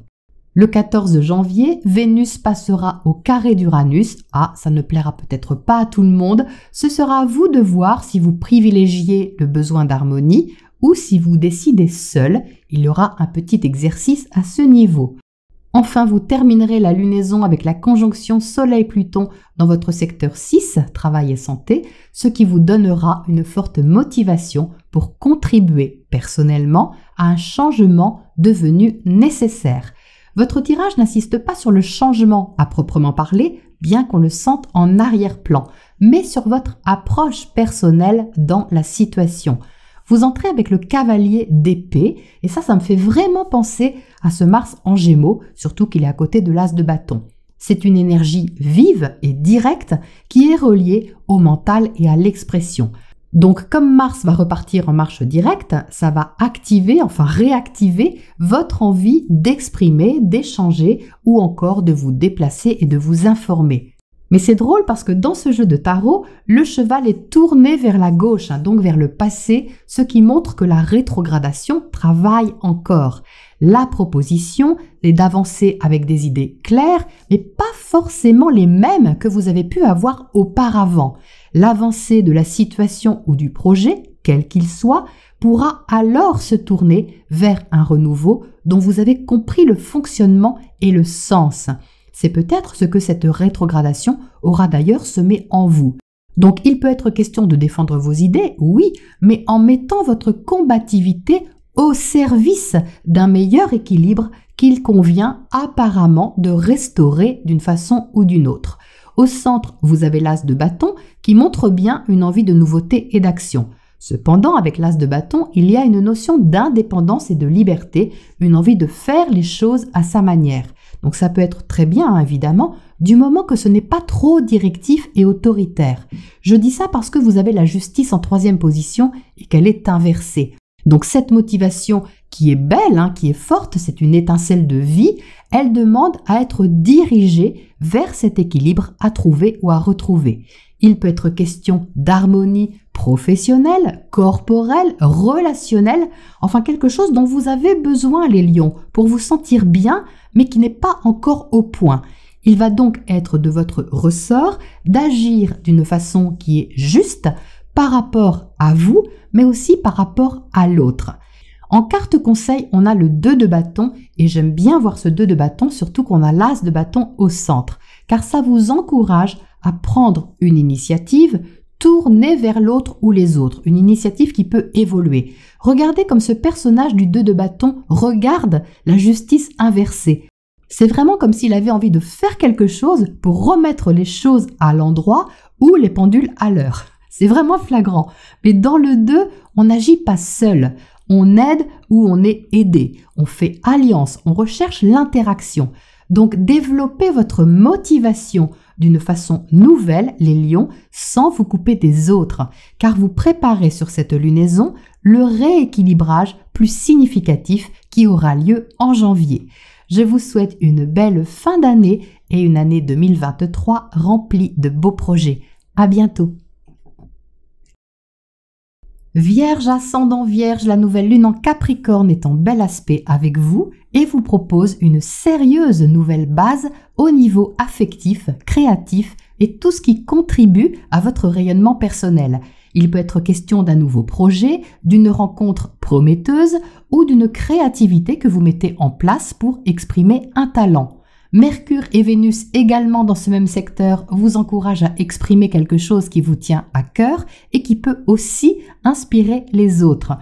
Speaker 1: Le 14 janvier, Vénus passera au carré d'Uranus. Ah, ça ne plaira peut-être pas à tout le monde. Ce sera à vous de voir si vous privilégiez le besoin d'harmonie ou si vous décidez seul. Il y aura un petit exercice à ce niveau. Enfin, vous terminerez la lunaison avec la conjonction Soleil-Pluton dans votre secteur 6, travail et santé, ce qui vous donnera une forte motivation pour contribuer personnellement à un changement devenu nécessaire. Votre tirage n'insiste pas sur le changement à proprement parler, bien qu'on le sente en arrière-plan, mais sur votre approche personnelle dans la situation. Vous entrez avec le cavalier d'épée, et ça me fait vraiment penser à ce Mars en Gémeaux, surtout qu'il est à côté de l'as de bâton. C'est une énergie vive et directe qui est reliée au mental et à l'expression. Donc, comme Mars va repartir en marche directe, ça va activer, enfin réactiver votre envie d'exprimer, d'échanger ou encore de vous déplacer et de vous informer. Mais c'est drôle parce que dans ce jeu de tarot, le cheval est tourné vers la gauche, donc vers le passé, ce qui montre que la rétrogradation travaille encore. La proposition est d'avancer avec des idées claires, mais pas forcément les mêmes que vous avez pu avoir auparavant. L'avancée de la situation ou du projet, quel qu'il soit, pourra alors se tourner vers un renouveau dont vous avez compris le fonctionnement et le sens. C'est peut-être ce que cette rétrogradation aura d'ailleurs semé en vous. Donc il peut être question de défendre vos idées, oui, mais en mettant votre combativité au service d'un meilleur équilibre qu'il convient apparemment de restaurer d'une façon ou d'une autre. Au centre, vous avez l'as de bâton qui montre bien une envie de nouveauté et d'action. Cependant, avec l'as de bâton, il y a une notion d'indépendance et de liberté, une envie de faire les choses à sa manière. Donc ça peut être très bien, évidemment, du moment que ce n'est pas trop directif et autoritaire. Je dis ça parce que vous avez la justice en 3e position et qu'elle est inversée. Donc cette motivation qui est belle, qui est forte, c'est une étincelle de vie, elle demande à être dirigée vers cet équilibre à trouver ou à retrouver. Il peut être question d'harmonie professionnelle, corporelle, relationnelle, enfin quelque chose dont vous avez besoin les lions pour vous sentir bien, mais qui n'est pas encore au point. Il va donc être de votre ressort d'agir d'une façon qui est juste par rapport à vous, mais aussi par rapport à l'autre. En carte conseil, on a le 2 de bâton et j'aime bien voir ce 2 de bâton, surtout qu'on a l'as de bâton au centre, car ça vous encourage à prendre une initiative tournée vers l'autre ou les autres, une initiative qui peut évoluer. Regardez comme ce personnage du 2 de bâton regarde la justice inversée. C'est vraiment comme s'il avait envie de faire quelque chose pour remettre les choses à l'endroit ou les pendules à l'heure. C'est vraiment flagrant. Mais dans le 2, on n'agit pas seul. On aide ou on est aidé. On fait alliance, on recherche l'interaction. Donc développez votre motivation d'une façon nouvelle, les lions, sans vous couper des autres, car vous préparez sur cette lunaison le rééquilibrage plus significatif qui aura lieu en janvier. Je vous souhaite une belle fin d'année et une année 2023 remplie de beaux projets. À bientôt. Vierge, ascendant Vierge, la nouvelle lune en Capricorne est en bel aspect avec vous et vous propose une sérieuse nouvelle base au niveau affectif, créatif et tout ce qui contribue à votre rayonnement personnel. Il peut être question d'un nouveau projet, d'une rencontre prometteuse ou d'une créativité que vous mettez en place pour exprimer un talent. Mercure et Vénus également dans ce même secteur vous encouragent à exprimer quelque chose qui vous tient à cœur et qui peut aussi inspirer les autres.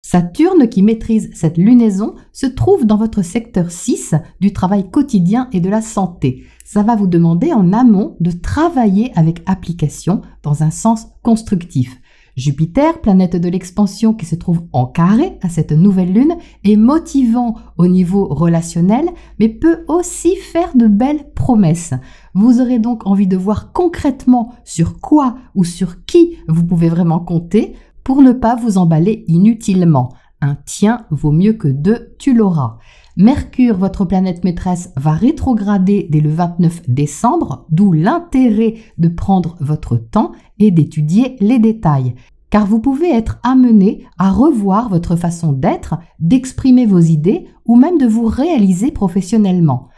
Speaker 1: Saturne, qui maîtrise cette lunaison, se trouve dans votre secteur 6 du travail quotidien et de la santé. Ça va vous demander en amont de travailler avec application dans un sens constructif. Jupiter, planète de l'expansion qui se trouve en carré à cette nouvelle lune, est motivant au niveau relationnel, mais peut aussi faire de belles promesses. Vous aurez donc envie de voir concrètement sur quoi ou sur qui vous pouvez vraiment compter pour ne pas vous emballer inutilement. Un tien vaut mieux que deux, tu l'auras. Mercure, votre planète maîtresse, va rétrograder dès le 29 décembre, d'où l'intérêt de prendre votre temps et d'étudier les détails. Car vous pouvez être amené à revoir votre façon d'être, d'exprimer vos idées ou même de vous réaliser professionnellement.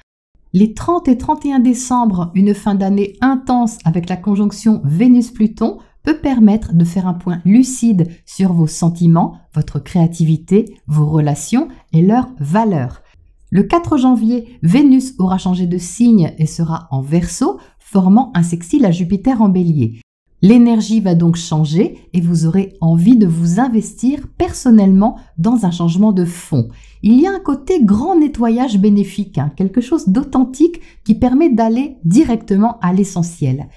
Speaker 1: Les 30 et 31 décembre, une fin d'année intense avec la conjonction Vénus-Pluton, peut permettre de faire un point lucide sur vos sentiments, votre créativité, vos relations et leurs valeurs. Le 4 janvier, Vénus aura changé de signe et sera en Verseau, formant un sextile à Jupiter en Bélier. L'énergie va donc changer et vous aurez envie de vous investir personnellement dans un changement de fond. Il y a un côté grand nettoyage bénéfique, quelque chose d'authentique qui permet d'aller directement à l'essentiel.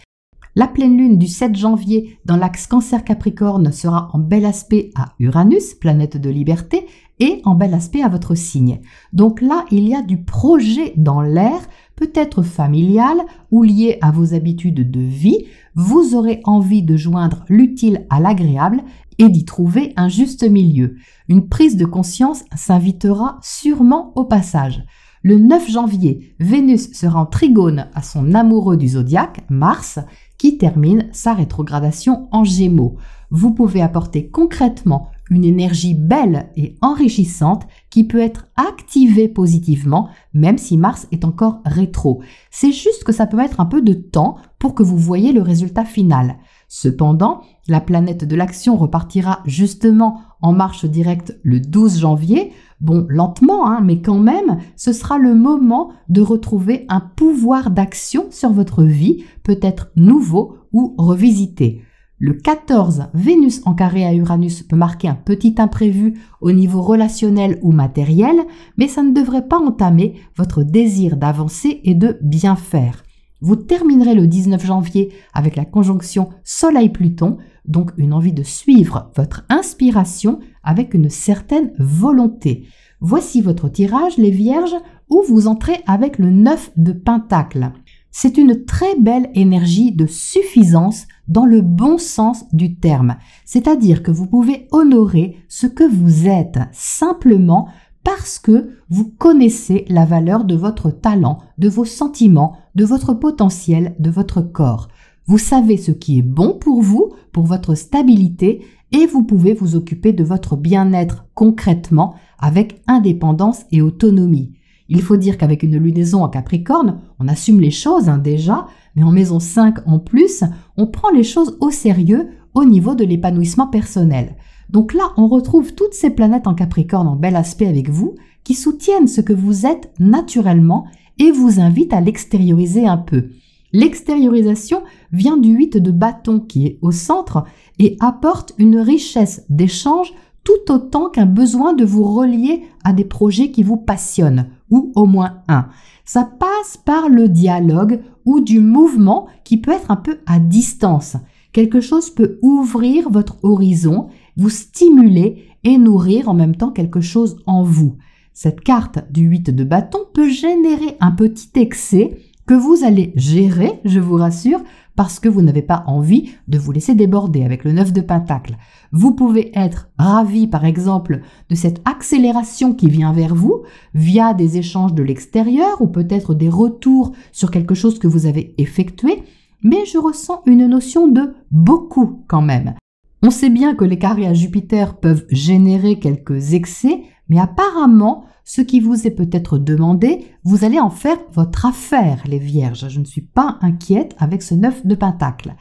Speaker 1: La pleine lune du 7 janvier dans l'axe Cancer-Capricorne sera en bel aspect à Uranus, planète de liberté, et en bel aspect à votre signe. Donc là, il y a du projet dans l'air, peut-être familial ou lié à vos habitudes de vie. Vous aurez envie de joindre l'utile à l'agréable et d'y trouver un juste milieu. Une prise de conscience s'invitera sûrement au passage. Le 9 janvier, Vénus sera en trigone à son amoureux du zodiaque, Mars, qui termine sa rétrogradation en Gémeaux. Vous pouvez apporter concrètement une énergie belle et enrichissante qui peut être activée positivement, même si Mars est encore rétro. C'est juste que ça peut mettre un peu de temps pour que vous voyez le résultat final. Cependant, la planète de l'action repartira justement en marche directe le 12 janvier. Bon, lentement, mais quand même, ce sera le moment de retrouver un pouvoir d'action sur votre vie, peut-être nouveau ou revisité. Le 14, Vénus en carré à Uranus peut marquer un petit imprévu au niveau relationnel ou matériel, mais ça ne devrait pas entamer votre désir d'avancer et de bien faire. Vous terminerez le 19 janvier avec la conjonction Soleil-Pluton, donc une envie de suivre votre inspiration avec une certaine volonté. Voici votre tirage, les Vierges, où vous entrez avec le 9 de Pentacle. C'est une très belle énergie de suffisance dans le bon sens du terme, c'est-à-dire que vous pouvez honorer ce que vous êtes simplement parce que vous connaissez la valeur de votre talent, de vos sentiments, de votre potentiel, de votre corps. Vous savez ce qui est bon pour vous, pour votre stabilité, et vous pouvez vous occuper de votre bien-être concrètement avec indépendance et autonomie. Il faut dire qu'avec une lunaison en Capricorne, on assume les choses déjà, mais en maison 5 en plus, on prend les choses au sérieux au niveau de l'épanouissement personnel. Donc là, on retrouve toutes ces planètes en Capricorne en bel aspect avec vous, qui soutiennent ce que vous êtes naturellement et vous invitent à l'extérioriser un peu. L'extériorisation vient du 8 de bâton qui est au centre et apporte une richesse d'échange tout autant qu'un besoin de vous relier à des projets qui vous passionnent. ou au moins un. Ça passe par le dialogue ou du mouvement qui peut être un peu à distance. Quelque chose peut ouvrir votre horizon, vous stimuler et nourrir en même temps quelque chose en vous. Cette carte du 8 de bâton peut générer un petit excès que vous allez gérer, je vous rassure, parce que vous n'avez pas envie de vous laisser déborder avec le 9 de Pentacle. Vous pouvez être ravi, par exemple, de cette accélération qui vient vers vous via des échanges de l'extérieur ou peut-être des retours sur quelque chose que vous avez effectué, mais je ressens une notion de beaucoup quand même. On sait bien que les carrés à Jupiter peuvent générer quelques excès, mais apparemment, ce qui vous est peut-être demandé, vous allez en faire votre affaire, les Vierges. Je ne suis pas inquiète avec ce 9 de Pentacle.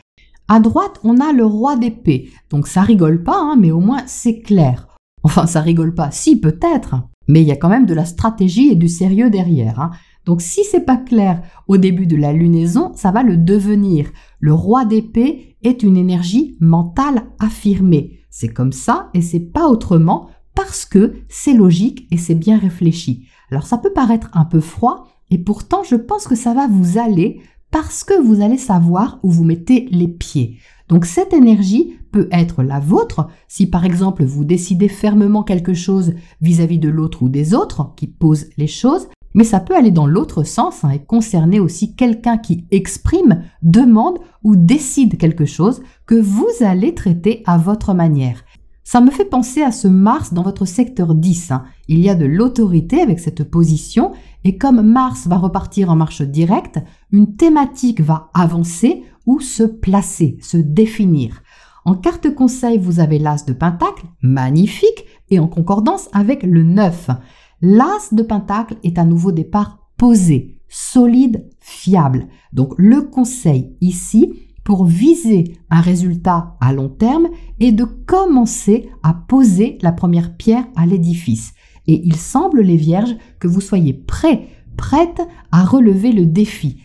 Speaker 1: À droite, on a le roi d'épée. Donc ça rigole pas, mais au moins c'est clair. Enfin, ça rigole pas, si peut-être, mais il y a quand même de la stratégie et du sérieux derrière. Donc si c'est pas clair au début de la lunaison, ça va le devenir. Le roi d'épée est une énergie mentale affirmée. C'est comme ça et c'est pas autrement parce que c'est logique et c'est bien réfléchi. Alors ça peut paraître un peu froid et pourtant je pense que ça va vous aller parce que vous allez savoir où vous mettez les pieds. Donc cette énergie peut être la vôtre si par exemple vous décidez fermement quelque chose vis-à-vis de l'autre ou des autres qui posent les choses, mais ça peut aller dans l'autre sens et concerner aussi quelqu'un qui exprime, demande ou décide quelque chose que vous allez traiter à votre manière. Ça me fait penser à ce Mars dans votre secteur 10. Il y a de l'autorité avec cette position et comme Mars va repartir en marche directe, une thématique va avancer ou se placer, se définir. En carte conseil, vous avez l'As de Pentacle, magnifique, et en concordance avec le 9. L'As de Pentacle est un nouveau départ posé, solide, fiable. Donc le conseil ici, pour viser un résultat à long terme et de commencer à poser la première pierre à l'édifice. Et il semble, les Vierges, que vous soyez prêtes à relever le défi.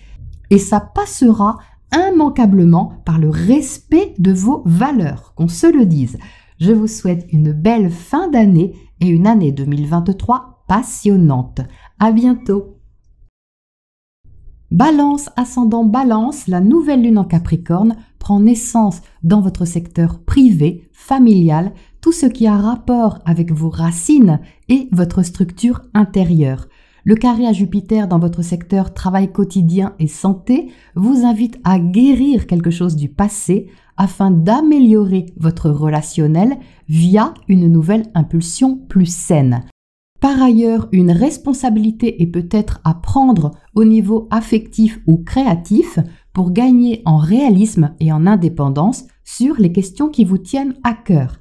Speaker 1: Et ça passera immanquablement par le respect de vos valeurs, qu'on se le dise. Je vous souhaite une belle fin d'année et une année 2023 passionnante. À bientôt! Balance, ascendant Balance, la nouvelle lune en Capricorne prend naissance dans votre secteur privé, familial, tout ce qui a rapport avec vos racines et votre structure intérieure. Le carré à Jupiter dans votre secteur travail quotidien et santé vous invite à guérir quelque chose du passé afin d'améliorer votre relationnel via une nouvelle impulsion plus saine. Par ailleurs, une responsabilité est peut-être à prendre au niveau affectif ou créatif pour gagner en réalisme et en indépendance sur les questions qui vous tiennent à cœur.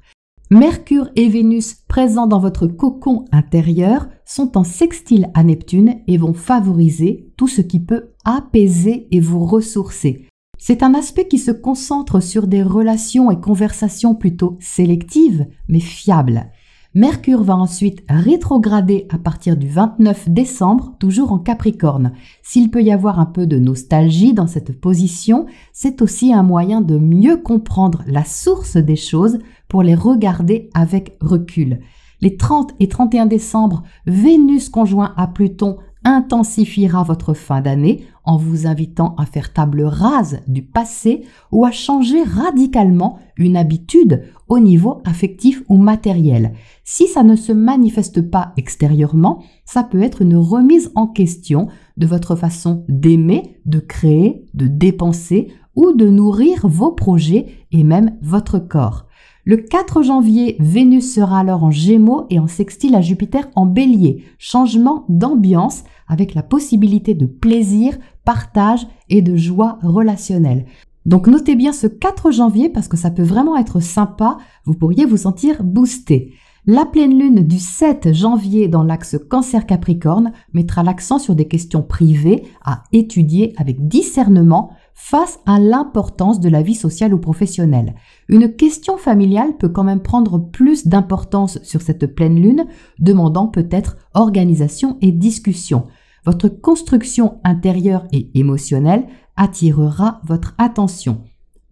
Speaker 1: Mercure et Vénus présents dans votre cocon intérieur sont en sextile à Neptune et vont favoriser tout ce qui peut apaiser et vous ressourcer. C'est un aspect qui se concentre sur des relations et conversations plutôt sélectives mais fiables. Mercure va ensuite rétrograder à partir du 29 décembre, toujours en Capricorne. S'il peut y avoir un peu de nostalgie dans cette position, c'est aussi un moyen de mieux comprendre la source des choses pour les regarder avec recul. Les 30 et 31 décembre, Vénus conjoint à Pluton intensifiera votre fin d'année en vous invitant à faire table rase du passé ou à changer radicalement une habitude au niveau affectif ou matériel. Si ça ne se manifeste pas extérieurement, ça peut être une remise en question de votre façon d'aimer, de créer, de dépenser ou de nourrir vos projets et même votre corps. Le 4 janvier, Vénus sera alors en Gémeaux et en sextile à Jupiter en Bélier. Changement d'ambiance avec la possibilité de plaisir, partage et de joie relationnelle. Donc notez bien ce 4 janvier parce que ça peut vraiment être sympa, vous pourriez vous sentir boosté. La pleine lune du 7 janvier dans l'axe Cancer-Capricorne mettra l'accent sur des questions privées à étudier avec discernement face à l'importance de la vie sociale ou professionnelle. Une question familiale peut quand même prendre plus d'importance sur cette pleine lune, demandant peut-être organisation et discussion. Votre construction intérieure et émotionnelle attirera votre attention.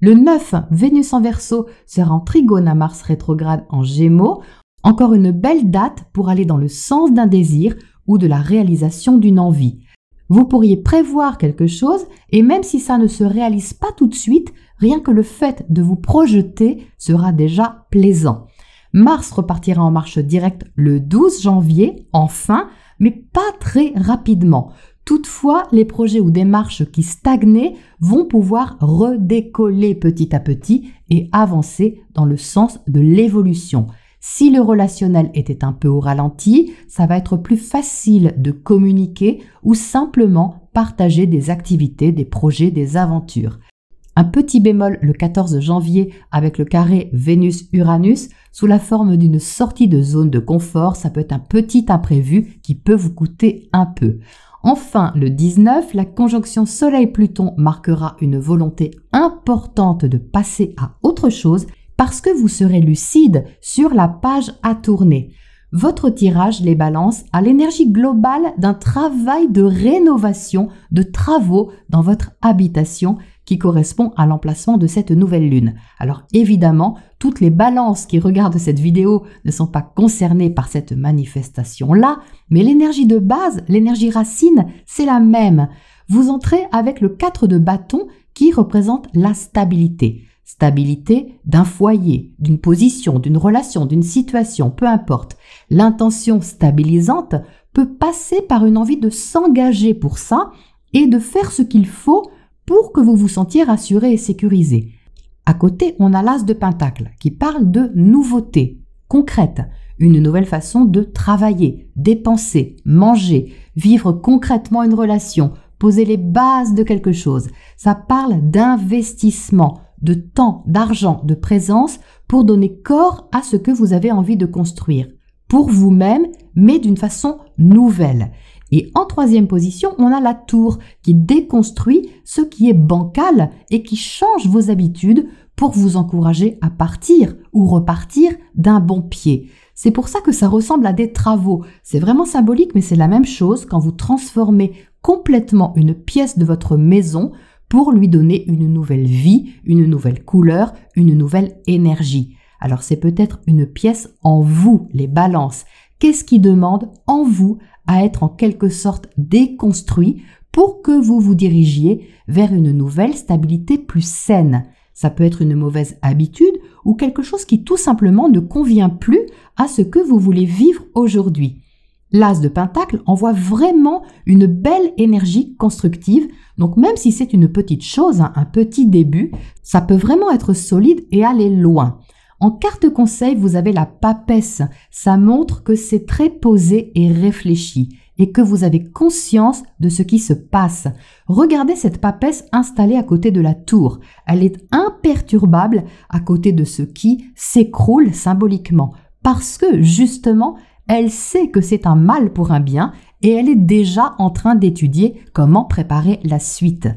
Speaker 1: Le 9, Vénus en Verseau sera en trigone à Mars rétrograde en Gémeaux. Encore une belle date pour aller dans le sens d'un désir ou de la réalisation d'une envie. Vous pourriez prévoir quelque chose et même si ça ne se réalise pas tout de suite, rien que le fait de vous projeter sera déjà plaisant. Mars repartira en marche directe le 12 janvier, enfin, mais pas très rapidement. Toutefois, les projets ou démarches qui stagnaient vont pouvoir redécoller petit à petit et avancer dans le sens de l'évolution. Si le relationnel était un peu au ralenti, ça va être plus facile de communiquer ou simplement partager des activités, des projets, des aventures. Un petit bémol le 14 janvier avec le carré Vénus-Uranus sous la forme d'une sortie de zone de confort, ça peut être un petit imprévu qui peut vous coûter un peu. Enfin, le 19, la conjonction Soleil-Pluton marquera une volonté importante de passer à autre chose parce que vous serez lucide sur la page à tourner. Votre tirage, les balances, a l'énergie globale d'un travail de rénovation, de travaux dans votre habitation qui correspond à l'emplacement de cette nouvelle lune. Alors évidemment, toutes les balances qui regardent cette vidéo ne sont pas concernées par cette manifestation-là, mais l'énergie de base, l'énergie racine, c'est la même. Vous entrez avec le 4 de bâton qui représente la stabilité. Stabilité d'un foyer, d'une position, d'une relation, d'une situation, peu importe. L'intention stabilisante peut passer par une envie de s'engager pour ça et de faire ce qu'il faut pour que vous vous sentiez rassuré et sécurisé. À côté, on a l'as de Pentacle qui parle de nouveautés concrètes, une nouvelle façon de travailler, dépenser, manger, vivre concrètement une relation, poser les bases de quelque chose. Ça parle d'investissement, de temps, d'argent, de présence pour donner corps à ce que vous avez envie de construire, pour vous-même, mais d'une façon nouvelle. Et en troisième position, on a la tour qui déconstruit ce qui est bancal et qui change vos habitudes pour vous encourager à partir ou repartir d'un bon pied. C'est pour ça que ça ressemble à des travaux. C'est vraiment symbolique, mais c'est la même chose quand vous transformez complètement une pièce de votre maison pour lui donner une nouvelle vie, une nouvelle couleur, une nouvelle énergie. Alors c'est peut-être une pièce en vous, les balances. Qu'est-ce qui demande en vous à être en quelque sorte déconstruit pour que vous vous dirigiez vers une nouvelle stabilité plus saine? Ça peut être une mauvaise habitude ou quelque chose qui tout simplement ne convient plus à ce que vous voulez vivre aujourd'hui. L'as de Pentacle envoie vraiment une belle énergie constructive, donc même si c'est une petite chose, un petit début, ça peut vraiment être solide et aller loin. En carte conseil, vous avez la papesse. Ça montre que c'est très posé et réfléchi et que vous avez conscience de ce qui se passe. Regardez cette papesse installée à côté de la tour. Elle est imperturbable à côté de ce qui s'écroule symboliquement parce que justement, elle sait que c'est un mal pour un bien et elle est déjà en train d'étudier comment préparer la suite.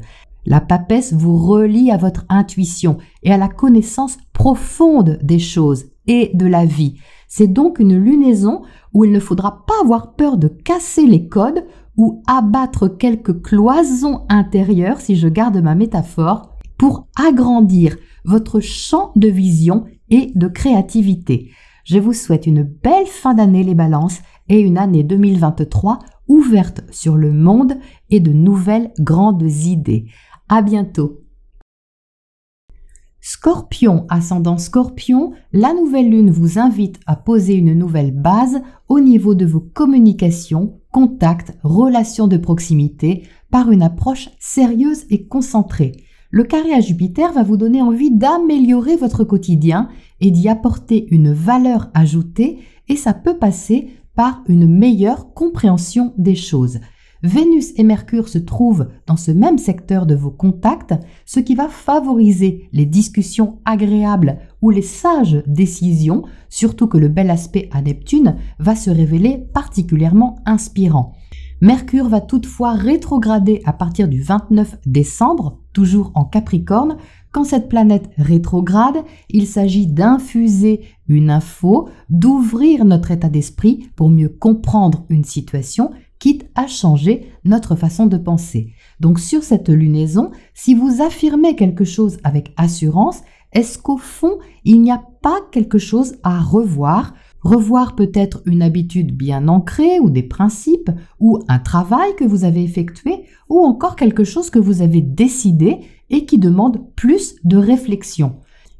Speaker 1: La papesse vous relie à votre intuition et à la connaissance profonde des choses et de la vie. C'est donc une lunaison où il ne faudra pas avoir peur de casser les codes ou abattre quelques cloisons intérieures, si je garde ma métaphore, pour agrandir votre champ de vision et de créativité. Je vous souhaite une belle fin d'année les balances et une année 2023 ouverte sur le monde et de nouvelles grandes idées. À bientôt. Scorpion, ascendant Scorpion, la nouvelle lune vous invite à poser une nouvelle base au niveau de vos communications, contacts, relations de proximité par une approche sérieuse et concentrée. Le carré à Jupiter va vous donner envie d'améliorer votre quotidien et d'y apporter une valeur ajoutée et ça peut passer par une meilleure compréhension des choses. Vénus et Mercure se trouvent dans ce même secteur de vos contacts, ce qui va favoriser les discussions agréables ou les sages décisions, surtout que le bel aspect à Neptune va se révéler particulièrement inspirant. Mercure va toutefois rétrograder à partir du 29 décembre, toujours en Capricorne. Quand cette planète rétrograde, il s'agit d'infuser une info, d'ouvrir notre état d'esprit pour mieux comprendre une situation, quitte à changer notre façon de penser. Donc sur cette lunaison, si vous affirmez quelque chose avec assurance, est-ce qu'au fond, il n'y a pas quelque chose à revoir revoir peut-être une habitude bien ancrée ou des principes, ou un travail que vous avez effectué, ou encore quelque chose que vous avez décidé et qui demande plus de réflexion.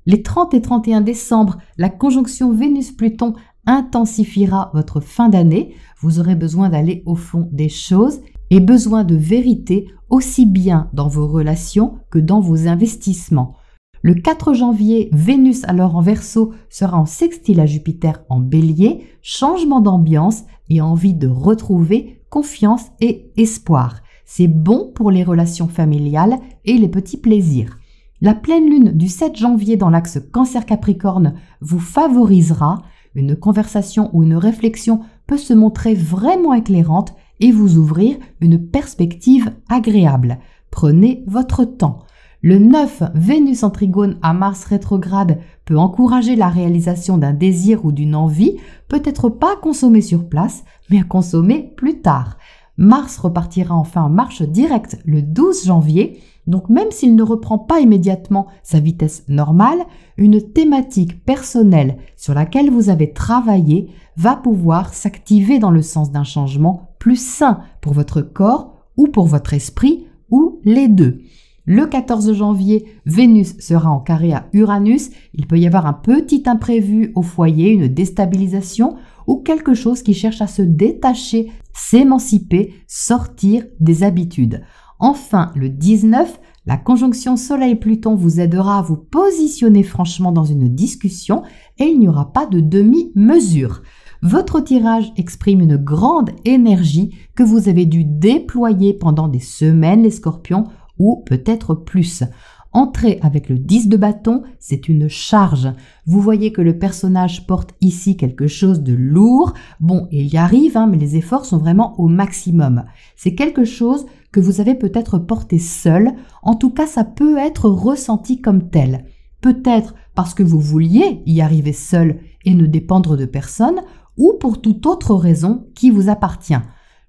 Speaker 1: Les 30 et 31 décembre, la conjonction Vénus-Pluton intensifiera votre fin d'année. Vous aurez besoin d'aller au fond des choses et besoin de vérité aussi bien dans vos relations que dans vos investissements. Le 4 janvier, Vénus alors en Verseau sera en sextile à Jupiter en Bélier, changement d'ambiance et envie de retrouver confiance et espoir. C'est bon pour les relations familiales et les petits plaisirs. La pleine lune du 7 janvier dans l'axe Cancer-Capricorne vous favorisera. Une conversation ou une réflexion peut se montrer vraiment éclairante et vous ouvrir une perspective agréable. Prenez votre temps. Le 9, Vénus en trigone à Mars rétrograde peut encourager la réalisation d'un désir ou d'une envie, peut-être pas à consommer sur place, mais à consommer plus tard. Mars repartira enfin en marche directe le 12 janvier, donc même s'il ne reprend pas immédiatement sa vitesse normale, une thématique personnelle sur laquelle vous avez travaillé va pouvoir s'activer dans le sens d'un changement plus sain pour votre corps ou pour votre esprit ou les deux. Le 14 janvier, Vénus sera en carré à Uranus. Il peut y avoir un petit imprévu au foyer, une déstabilisation ou quelque chose qui cherche à se détacher, s'émanciper, sortir des habitudes. Enfin, le 19, la conjonction Soleil-Pluton vous aidera à vous positionner franchement dans une discussion et il n'y aura pas de demi-mesure. Votre tirage exprime une grande énergie que vous avez dû déployer pendant des semaines, les scorpions, ou peut-être plus. Entrer avec le 10 de bâton, c'est une charge. Vous voyez que le personnage porte ici quelque chose de lourd. Bon, il y arrive, mais les efforts sont vraiment au maximum. C'est quelque chose que vous avez peut-être porté seul. En tout cas, ça peut être ressenti comme tel. Peut-être parce que vous vouliez y arriver seul et ne dépendre de personne, ou pour toute autre raison qui vous appartient.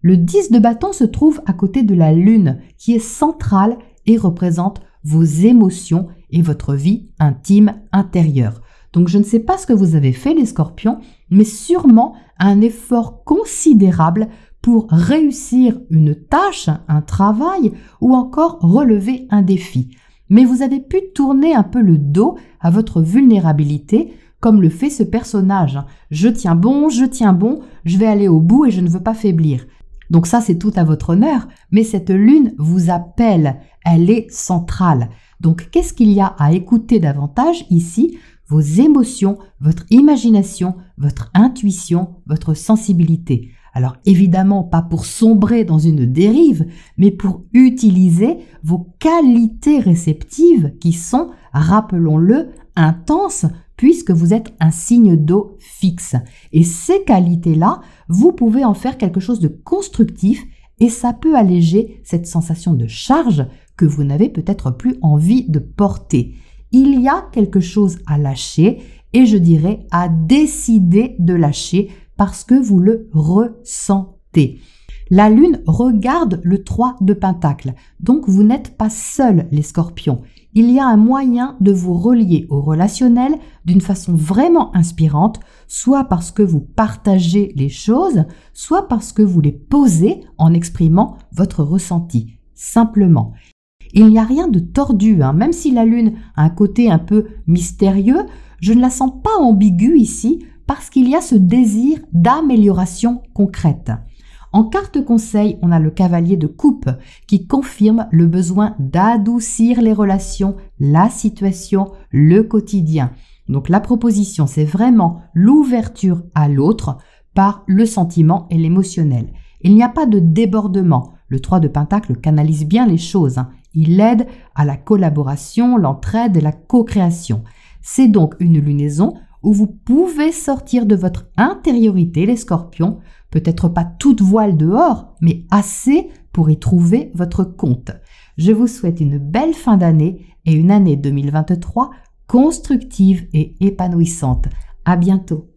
Speaker 1: Le 10 de bâton se trouve à côté de la lune, qui est centrale et représente vos émotions et votre vie intime intérieure. Donc je ne sais pas ce que vous avez fait les scorpions, mais sûrement un effort considérable pour réussir une tâche, un travail ou encore relever un défi. Mais vous avez pu tourner un peu le dos à votre vulnérabilité, comme le fait ce personnage. Je tiens bon, je vais aller au bout et je ne veux pas faiblir. Donc ça, c'est tout à votre honneur, mais cette lune vous appelle, elle est centrale. Donc qu'est-ce qu'il y a à écouter davantage ici? Vos émotions, votre imagination, votre intuition, votre sensibilité. Alors évidemment, pas pour sombrer dans une dérive, mais pour utiliser vos qualités réceptives qui sont, rappelons-le, intenses, puisque vous êtes un signe d'eau fixe. Et ces qualités-là, vous pouvez en faire quelque chose de constructif et ça peut alléger cette sensation de charge que vous n'avez peut-être plus envie de porter. Il y a quelque chose à lâcher et je dirais à décider de lâcher parce que vous le ressentez. La lune regarde le 3 de Pentacle, donc vous n'êtes pas seul les scorpions. Il y a un moyen de vous relier au relationnel d'une façon vraiment inspirante, soit parce que vous partagez les choses, soit parce que vous les posez en exprimant votre ressenti, simplement. Il n'y a rien de tordu, même si la lune a un côté un peu mystérieux, je ne la sens pas ambiguë ici parce qu'il y a ce désir d'amélioration concrète. En carte conseil, on a le cavalier de coupe qui confirme le besoin d'adoucir les relations, la situation, le quotidien. Donc la proposition, c'est vraiment l'ouverture à l'autre par le sentiment et l'émotionnel. Il n'y a pas de débordement. Le 3 de Pentacle canalise bien les choses. Il aide à la collaboration, l'entraide et la co-création. C'est donc une lunaison où vous pouvez sortir de votre intériorité, les scorpions, peut-être pas toute voile dehors, mais assez pour y trouver votre compte. Je vous souhaite une belle fin d'année et une année 2023 constructive et épanouissante. À bientôt.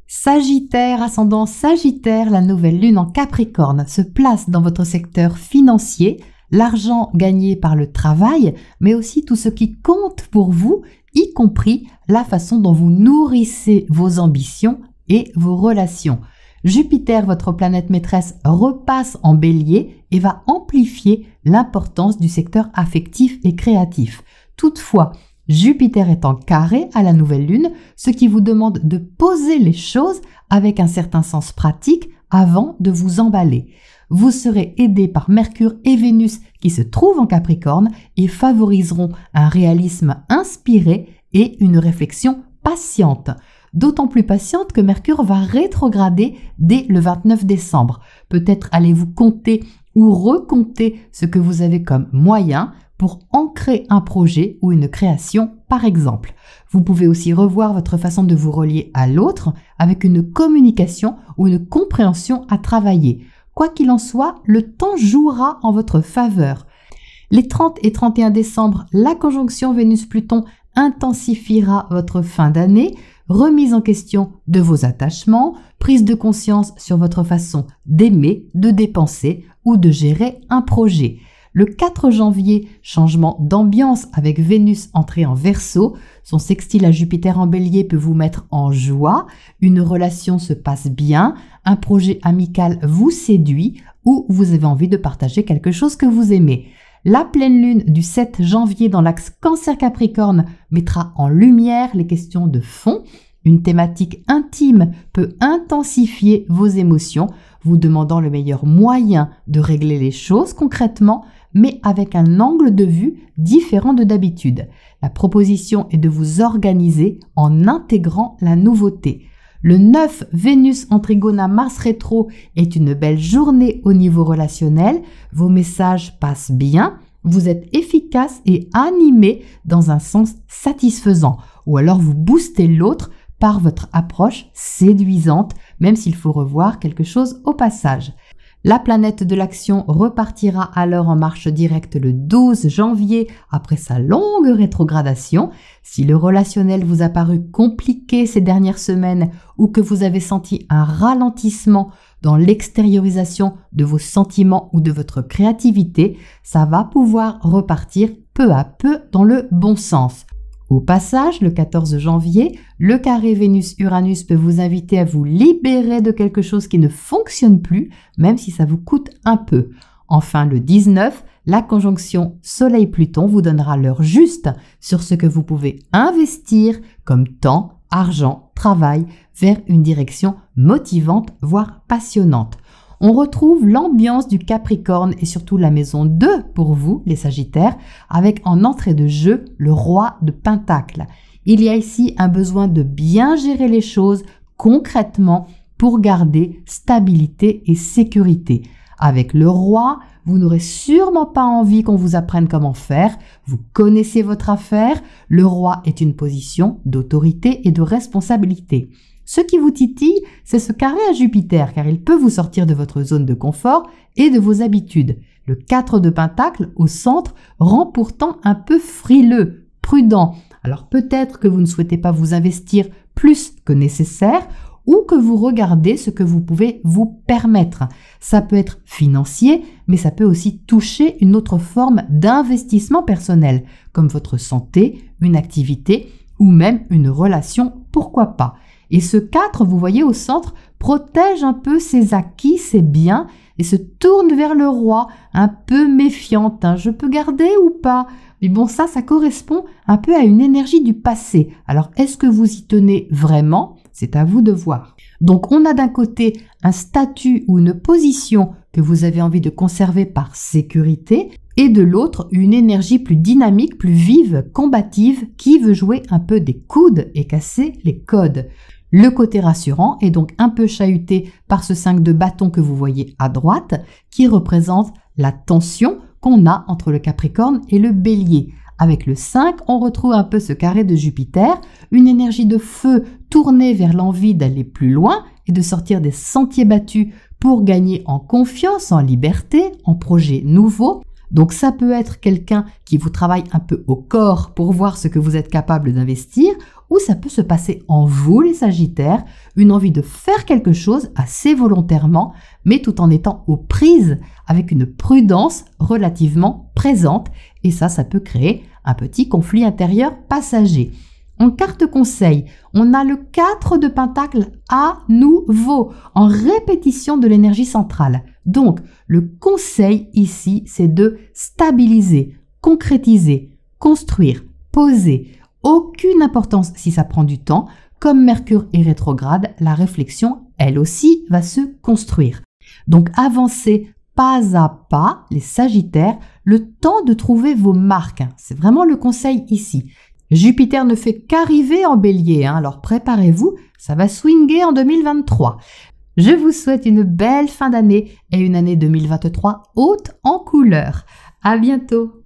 Speaker 1: Sagittaire, ascendant Sagittaire, la nouvelle lune en Capricorne se place dans votre secteur financier, l'argent gagné par le travail, mais aussi tout ce qui compte pour vous y compris la façon dont vous nourrissez vos ambitions et vos relations. Jupiter, votre planète maîtresse, repasse en Bélier et va amplifier l'importance du secteur affectif et créatif. Toutefois, Jupiter est en carré à la nouvelle lune, ce qui vous demande de poser les choses avec un certain sens pratique avant de vous emballer. Vous serez aidé par Mercure et Vénus qui se trouvent en Capricorne et favoriseront un réalisme inspiré et une réflexion patiente. D'autant plus patiente que Mercure va rétrograder dès le 29 décembre. Peut-être allez-vous compter ou recompter ce que vous avez comme moyen pour ancrer un projet ou une création, par exemple. Vous pouvez aussi revoir votre façon de vous relier à l'autre avec une communication ou une compréhension à travailler. Quoi qu'il en soit, le temps jouera en votre faveur. Les 30 et 31 décembre, la conjonction Vénus-Pluton intensifiera votre fin d'année, remise en question de vos attachements, prise de conscience sur votre façon d'aimer, de dépenser ou de gérer un projet. Le 4 janvier, changement d'ambiance avec Vénus entrée en Verseau. Son sextile à Jupiter en Bélier peut vous mettre en joie, une relation se passe bien, un projet amical vous séduit ou vous avez envie de partager quelque chose que vous aimez. La pleine lune du 7 janvier dans l'axe Cancer-Capricorne mettra en lumière les questions de fond. Une thématique intime peut intensifier vos émotions, vous demandant le meilleur moyen de régler les choses concrètement, mais avec un angle de vue différent de d'habitude. La proposition est de vous organiser en intégrant la nouveauté. Le 9, Vénus en trigone à Mars rétro est une belle journée au niveau relationnel. Vos messages passent bien, vous êtes efficace et animé dans un sens satisfaisant. Ou alors vous boostez l'autre par votre approche séduisante, même s'il faut revoir quelque chose au passage. La planète de l'action repartira alors en marche directe le 12 janvier après sa longue rétrogradation. Si le relationnel vous a paru compliqué ces dernières semaines ou que vous avez senti un ralentissement dans l'extériorisation de vos sentiments ou de votre créativité, ça va pouvoir repartir peu à peu dans le bon sens. Au passage, le 14 janvier, le carré Vénus-Uranus peut vous inviter à vous libérer de quelque chose qui ne fonctionne plus, même si ça vous coûte un peu. Enfin, le 19, la conjonction Soleil-Pluton vous donnera l'heure juste sur ce que vous pouvez investir comme temps, argent, travail vers une direction motivante, voire passionnante. On retrouve l'ambiance du Capricorne et surtout la maison 2 pour vous, les Sagittaires, avec en entrée de jeu le roi de Pentacles. Il y a ici un besoin de bien gérer les choses concrètement pour garder stabilité et sécurité. Avec le roi, vous n'aurez sûrement pas envie qu'on vous apprenne comment faire. Vous connaissez votre affaire. Le roi est une position d'autorité et de responsabilité. Ce qui vous titille, c'est ce carré à Jupiter, car il peut vous sortir de votre zone de confort et de vos habitudes. Le 4 de Pentacle, au centre, rend pourtant un peu frileux, prudent. Alors peut-être que vous ne souhaitez pas vous investir plus que nécessaire, ou que vous regardez ce que vous pouvez vous permettre. Ça peut être financier, mais ça peut aussi toucher une autre forme d'investissement personnel, comme votre santé, une activité ou même une relation, pourquoi pas. Et ce 4, vous voyez au centre, protège un peu ses acquis, ses biens, et se tourne vers le roi, un peu méfiante. Je peux garder ou pas? Mais bon, ça correspond un peu à une énergie du passé. Alors, est-ce que vous y tenez vraiment? C'est à vous de voir. Donc, on a d'un côté un statut ou une position que vous avez envie de conserver par sécurité, et de l'autre, une énergie plus dynamique, plus vive, combative, qui veut jouer un peu des coudes et casser les codes. Le côté rassurant est donc un peu chahuté par ce 5 de bâton que vous voyez à droite, qui représente la tension qu'on a entre le Capricorne et le Bélier. Avec le 5, on retrouve un peu ce carré de Jupiter, une énergie de feu tournée vers l'envie d'aller plus loin et de sortir des sentiers battus pour gagner en confiance, en liberté, en projets nouveaux. Donc ça peut être quelqu'un qui vous travaille un peu au corps pour voir ce que vous êtes capable d'investir, ou ça peut se passer en vous les Sagittaires, une envie de faire quelque chose assez volontairement, mais tout en étant aux prises avec une prudence relativement présente, et ça peut créer un petit conflit intérieur passager. En carte conseil, on a le 4 de Pentacle à nouveau, en répétition de l'énergie centrale. Donc, le conseil ici, c'est de stabiliser, concrétiser, construire, poser. Aucune importance si ça prend du temps. Comme Mercure est rétrograde, la réflexion, elle aussi, va se construire. Donc, avancez pas à pas, les Sagittaires, le temps de trouver vos marques. C'est vraiment le conseil ici. Jupiter ne fait qu'arriver en Bélier, alors préparez-vous, ça va swinger en 2023. Je vous souhaite une belle fin d'année et une année 2023 haute en couleurs. À bientôt.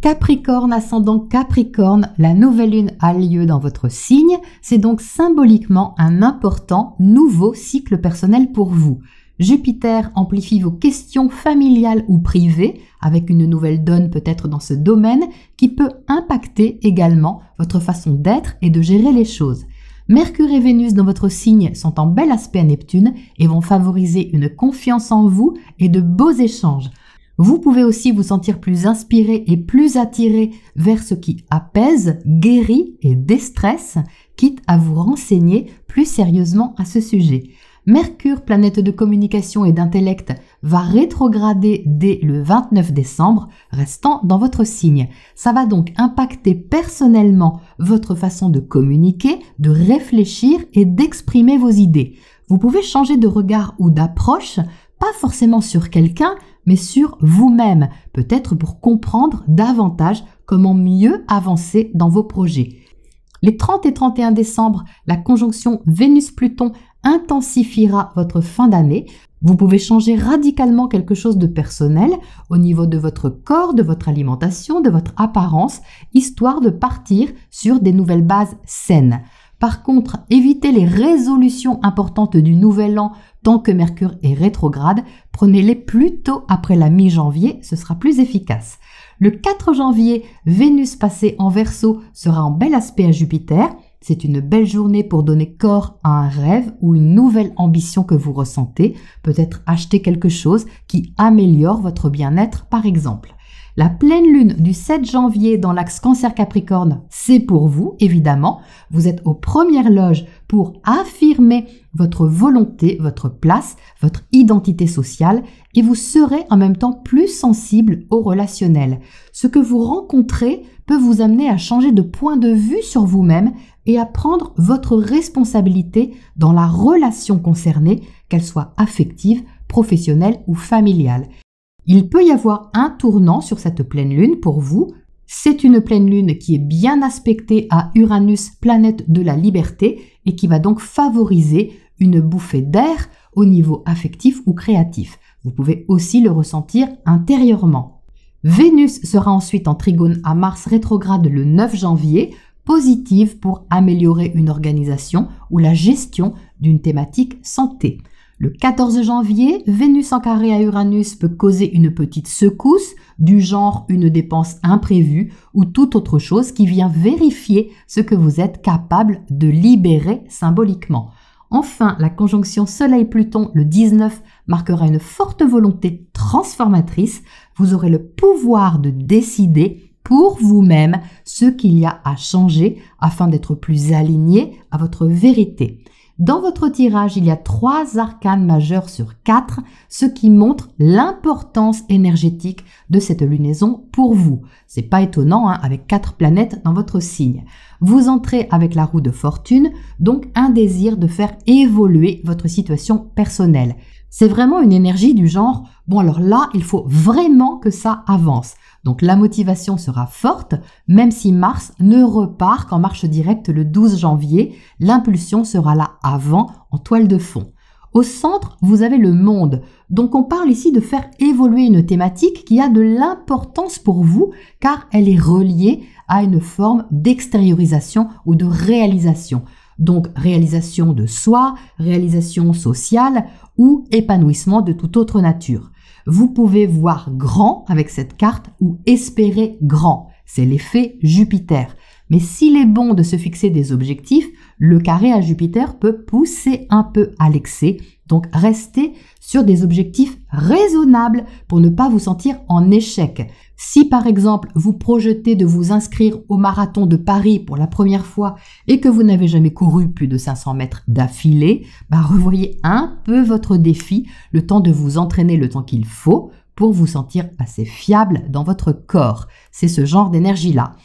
Speaker 1: Capricorne, ascendant Capricorne, la nouvelle lune a lieu dans votre signe. C'est donc symboliquement un important nouveau cycle personnel pour vous. Jupiter amplifie vos questions familiales ou privées avec une nouvelle donne peut-être dans ce domaine qui peut impacter également votre façon d'être et de gérer les choses. Mercure et Vénus dans votre signe sont en bel aspect à Neptune et vont favoriser une confiance en vous et de beaux échanges. Vous pouvez aussi vous sentir plus inspiré et plus attiré vers ce qui apaise, guérit et déstresse, quitte à vous renseigner plus sérieusement à ce sujet. Mercure, planète de communication et d'intellect, va rétrograder dès le 29 décembre, restant dans votre signe. Ça va donc impacter personnellement votre façon de communiquer, de réfléchir et d'exprimer vos idées. Vous pouvez changer de regard ou d'approche, pas forcément sur quelqu'un, mais sur vous-même, peut-être pour comprendre davantage comment mieux avancer dans vos projets. Les 30 et 31 décembre, la conjonction Vénus-Pluton intensifiera votre fin d'année. Vous pouvez changer radicalement quelque chose de personnel au niveau de votre corps, de votre alimentation, de votre apparence, histoire de partir sur des nouvelles bases saines. Par contre, évitez les résolutions importantes du nouvel an tant que Mercure est rétrograde. Prenez-les plutôt après la mi-janvier, ce sera plus efficace. Le 4 janvier, Vénus passée en Verseau sera en bel aspect à Jupiter. C'est une belle journée pour donner corps à un rêve ou une nouvelle ambition que vous ressentez, peut-être acheter quelque chose qui améliore votre bien-être par exemple. La pleine lune du 7 janvier dans l'axe Cancer-Capricorne, c'est pour vous, évidemment. Vous êtes aux premières loges pour affirmer votre volonté, votre place, votre identité sociale et vous serez en même temps plus sensible au relationnel. Ce que vous rencontrez peut vous amener à changer de point de vue sur vous-même et à prendre votre responsabilité dans la relation concernée, qu'elle soit affective, professionnelle ou familiale. Il peut y avoir un tournant sur cette pleine lune pour vous. C'est une pleine lune qui est bien aspectée à Uranus, planète de la liberté, et qui va donc favoriser une bouffée d'air au niveau affectif ou créatif. Vous pouvez aussi le ressentir intérieurement. Vénus sera ensuite en trigone à Mars rétrograde le 9 janvier, positive pour améliorer une organisation ou la gestion d'une thématique santé. Le 14 janvier, Vénus en carré à Uranus peut causer une petite secousse, du genre une dépense imprévue ou toute autre chose qui vient vérifier ce que vous êtes capable de libérer symboliquement. Enfin, la conjonction Soleil-Pluton le 19 marquera une forte volonté transformatrice. Vous aurez le pouvoir de décider pour vous-même ce qu'il y a à changer afin d'être plus aligné à votre vérité. Dans votre tirage, il y a 3 arcanes majeurs sur 4, ce qui montre l'importance énergétique de cette lunaison pour vous. C'est pas étonnant, avec 4 planètes dans votre signe. Vous entrez avec la roue de fortune, donc un désir de faire évoluer votre situation personnelle. C'est vraiment une énergie du genre, bon alors là, il faut vraiment que ça avance. Donc la motivation sera forte, même si Mars ne repart qu'en marche directe le 12 janvier, l'impulsion sera là avant, en toile de fond. Au centre, vous avez le monde, donc on parle ici de faire évoluer une thématique qui a de l'importance pour vous, car elle est reliée à une forme d'extériorisation ou de réalisation. Donc réalisation de soi, réalisation sociale ou épanouissement de toute autre nature. Vous pouvez voir grand avec cette carte ou espérer grand. C'est l'effet Jupiter. Mais s'il est bon de se fixer des objectifs, le carré à Jupiter peut pousser un peu à l'excès. Donc restez sur des objectifs raisonnables pour ne pas vous sentir en échec. Si par exemple vous projetez de vous inscrire au marathon de Paris pour la première fois et que vous n'avez jamais couru plus de 500 mètres d'affilée, revoyez un peu votre défi, le temps de vous entraîner le temps qu'il faut pour vous sentir assez fiable dans votre corps. C'est ce genre d'énergie-là.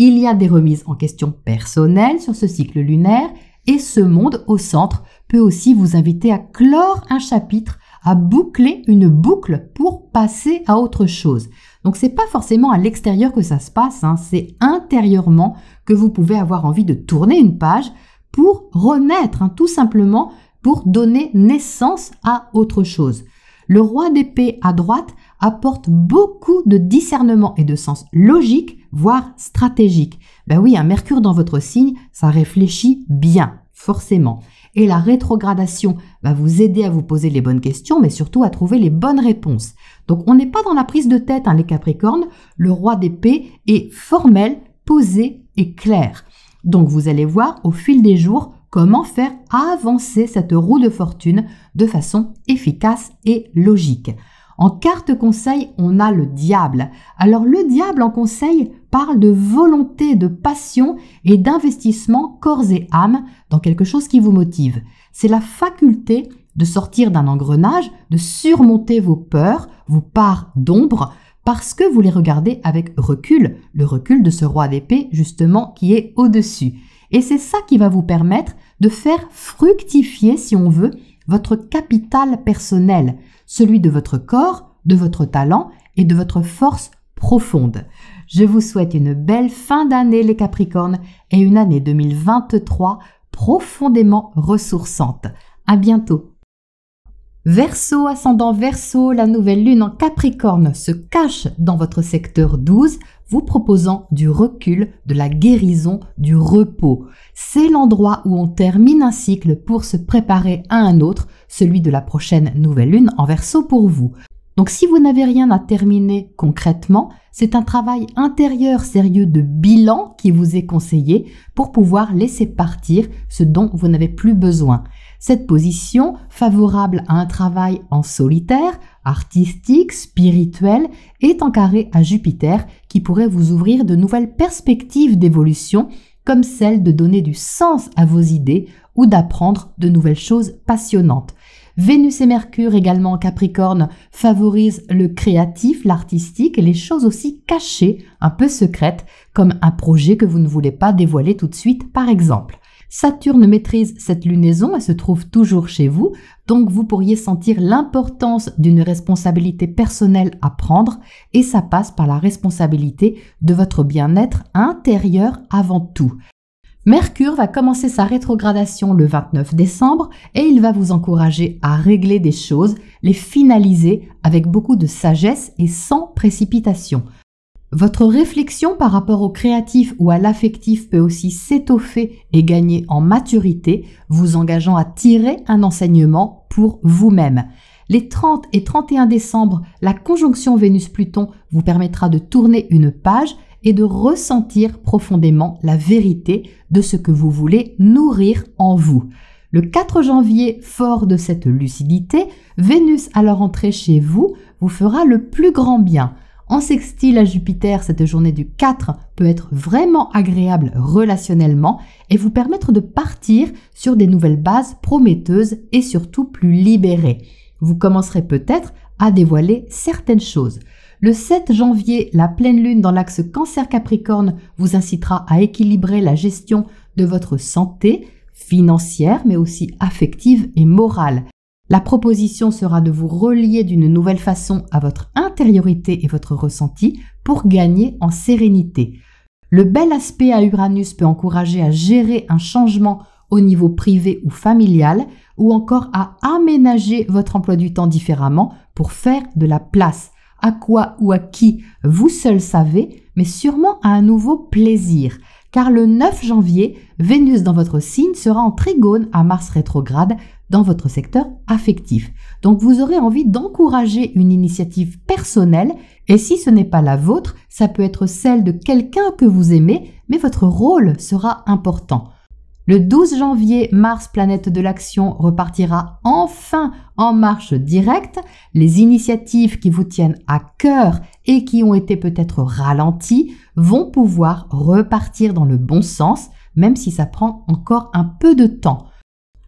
Speaker 1: Il y a des remises en question personnelles sur ce cycle lunaire et ce monde au centre peut aussi vous inviter à clore un chapitre, à boucler une boucle pour passer à autre chose. Donc c'est pas forcément à l'extérieur que ça se passe, c'est intérieurement que vous pouvez avoir envie de tourner une page pour renaître, tout simplement pour donner naissance à autre chose. Le roi d'épée à droite apporte beaucoup de discernement et de sens logique, voire stratégique. Oui, un Mercure dans votre signe, ça réfléchit bien, forcément. Et la rétrogradation va vous aider à vous poser les bonnes questions, mais surtout à trouver les bonnes réponses. Donc on n'est pas dans la prise de tête, les Capricornes. Le roi d'épée est formel, posé et clair. Donc vous allez voir au fil des jours comment faire avancer cette roue de fortune de façon efficace et logique. En carte conseil, on a le diable. Alors le diable en conseil parle de volonté, de passion et d'investissement corps et âme dans quelque chose qui vous motive. C'est la faculté de sortir d'un engrenage, de surmonter vos peurs, vos parts d'ombre, parce que vous les regardez avec recul, le recul de ce roi d'épée justement qui est au-dessus. Et c'est ça qui va vous permettre de faire fructifier, si on veut, votre capital personnel, celui de votre corps, de votre talent et de votre force profonde. Je vous souhaite une belle fin d'année les Capricornes et une année 2023 profondément ressourçante. À bientôt. Verseau, ascendant Verseau, la nouvelle lune en Capricorne se cache dans votre secteur 12, vous proposant du recul, de la guérison, du repos. C'est l'endroit où on termine un cycle pour se préparer à un autre, celui de la prochaine nouvelle lune en Verseau pour vous. Donc si vous n'avez rien à terminer concrètement, c'est un travail intérieur sérieux de bilan qui vous est conseillé pour pouvoir laisser partir ce dont vous n'avez plus besoin. Cette position, favorable à un travail en solitaire, artistique, spirituel, est en carré à Jupiter qui pourrait vous ouvrir de nouvelles perspectives d'évolution comme celle de donner du sens à vos idées ou d'apprendre de nouvelles choses passionnantes. Vénus et Mercure également en Capricorne favorisent le créatif, l'artistique et les choses aussi cachées, un peu secrètes, comme un projet que vous ne voulez pas dévoiler tout de suite par exemple. Saturne maîtrise cette lunaison et se trouve toujours chez vous, donc vous pourriez sentir l'importance d'une responsabilité personnelle à prendre et ça passe par la responsabilité de votre bien-être intérieur avant tout. Mercure va commencer sa rétrogradation le 29 décembre et il va vous encourager à régler des choses, les finaliser avec beaucoup de sagesse et sans précipitation. Votre réflexion par rapport au créatif ou à l'affectif peut aussi s'étoffer et gagner en maturité, vous engageant à tirer un enseignement pour vous-même. Les 30 et 31 décembre, la conjonction Vénus-Pluton vous permettra de tourner une page et de ressentir profondément la vérité de ce que vous voulez nourrir en vous. Le 4 janvier, fort de cette lucidité, Vénus à leur entrée chez vous vous fera le plus grand bien. En sextile à Jupiter, cette journée du 4 peut être vraiment agréable relationnellement et vous permettre de partir sur des nouvelles bases prometteuses et surtout plus libérées. Vous commencerez peut-être à dévoiler certaines choses. Le 7 janvier, la pleine lune dans l'axe Cancer-Capricorne vous incitera à équilibrer la gestion de votre santé financière mais aussi affective et morale. La proposition sera de vous relier d'une nouvelle façon à votre intériorité et votre ressenti pour gagner en sérénité. Le bel aspect à Uranus peut encourager à gérer un changement au niveau privé ou familial ou encore à aménager votre emploi du temps différemment pour faire de la place. À quoi ou à qui, vous seul savez, mais sûrement à un nouveau plaisir. Car le 9 janvier, Vénus dans votre signe sera en trigone à Mars rétrograde, dans votre secteur affectif. Donc vous aurez envie d'encourager une initiative personnelle et si ce n'est pas la vôtre, ça peut être celle de quelqu'un que vous aimez, mais votre rôle sera important. Le 12 janvier, Mars, planète de l'action, repartira enfin en marche directe. Les initiatives qui vous tiennent à cœur et qui ont été peut-être ralenties vont pouvoir repartir dans le bon sens, même si ça prend encore un peu de temps.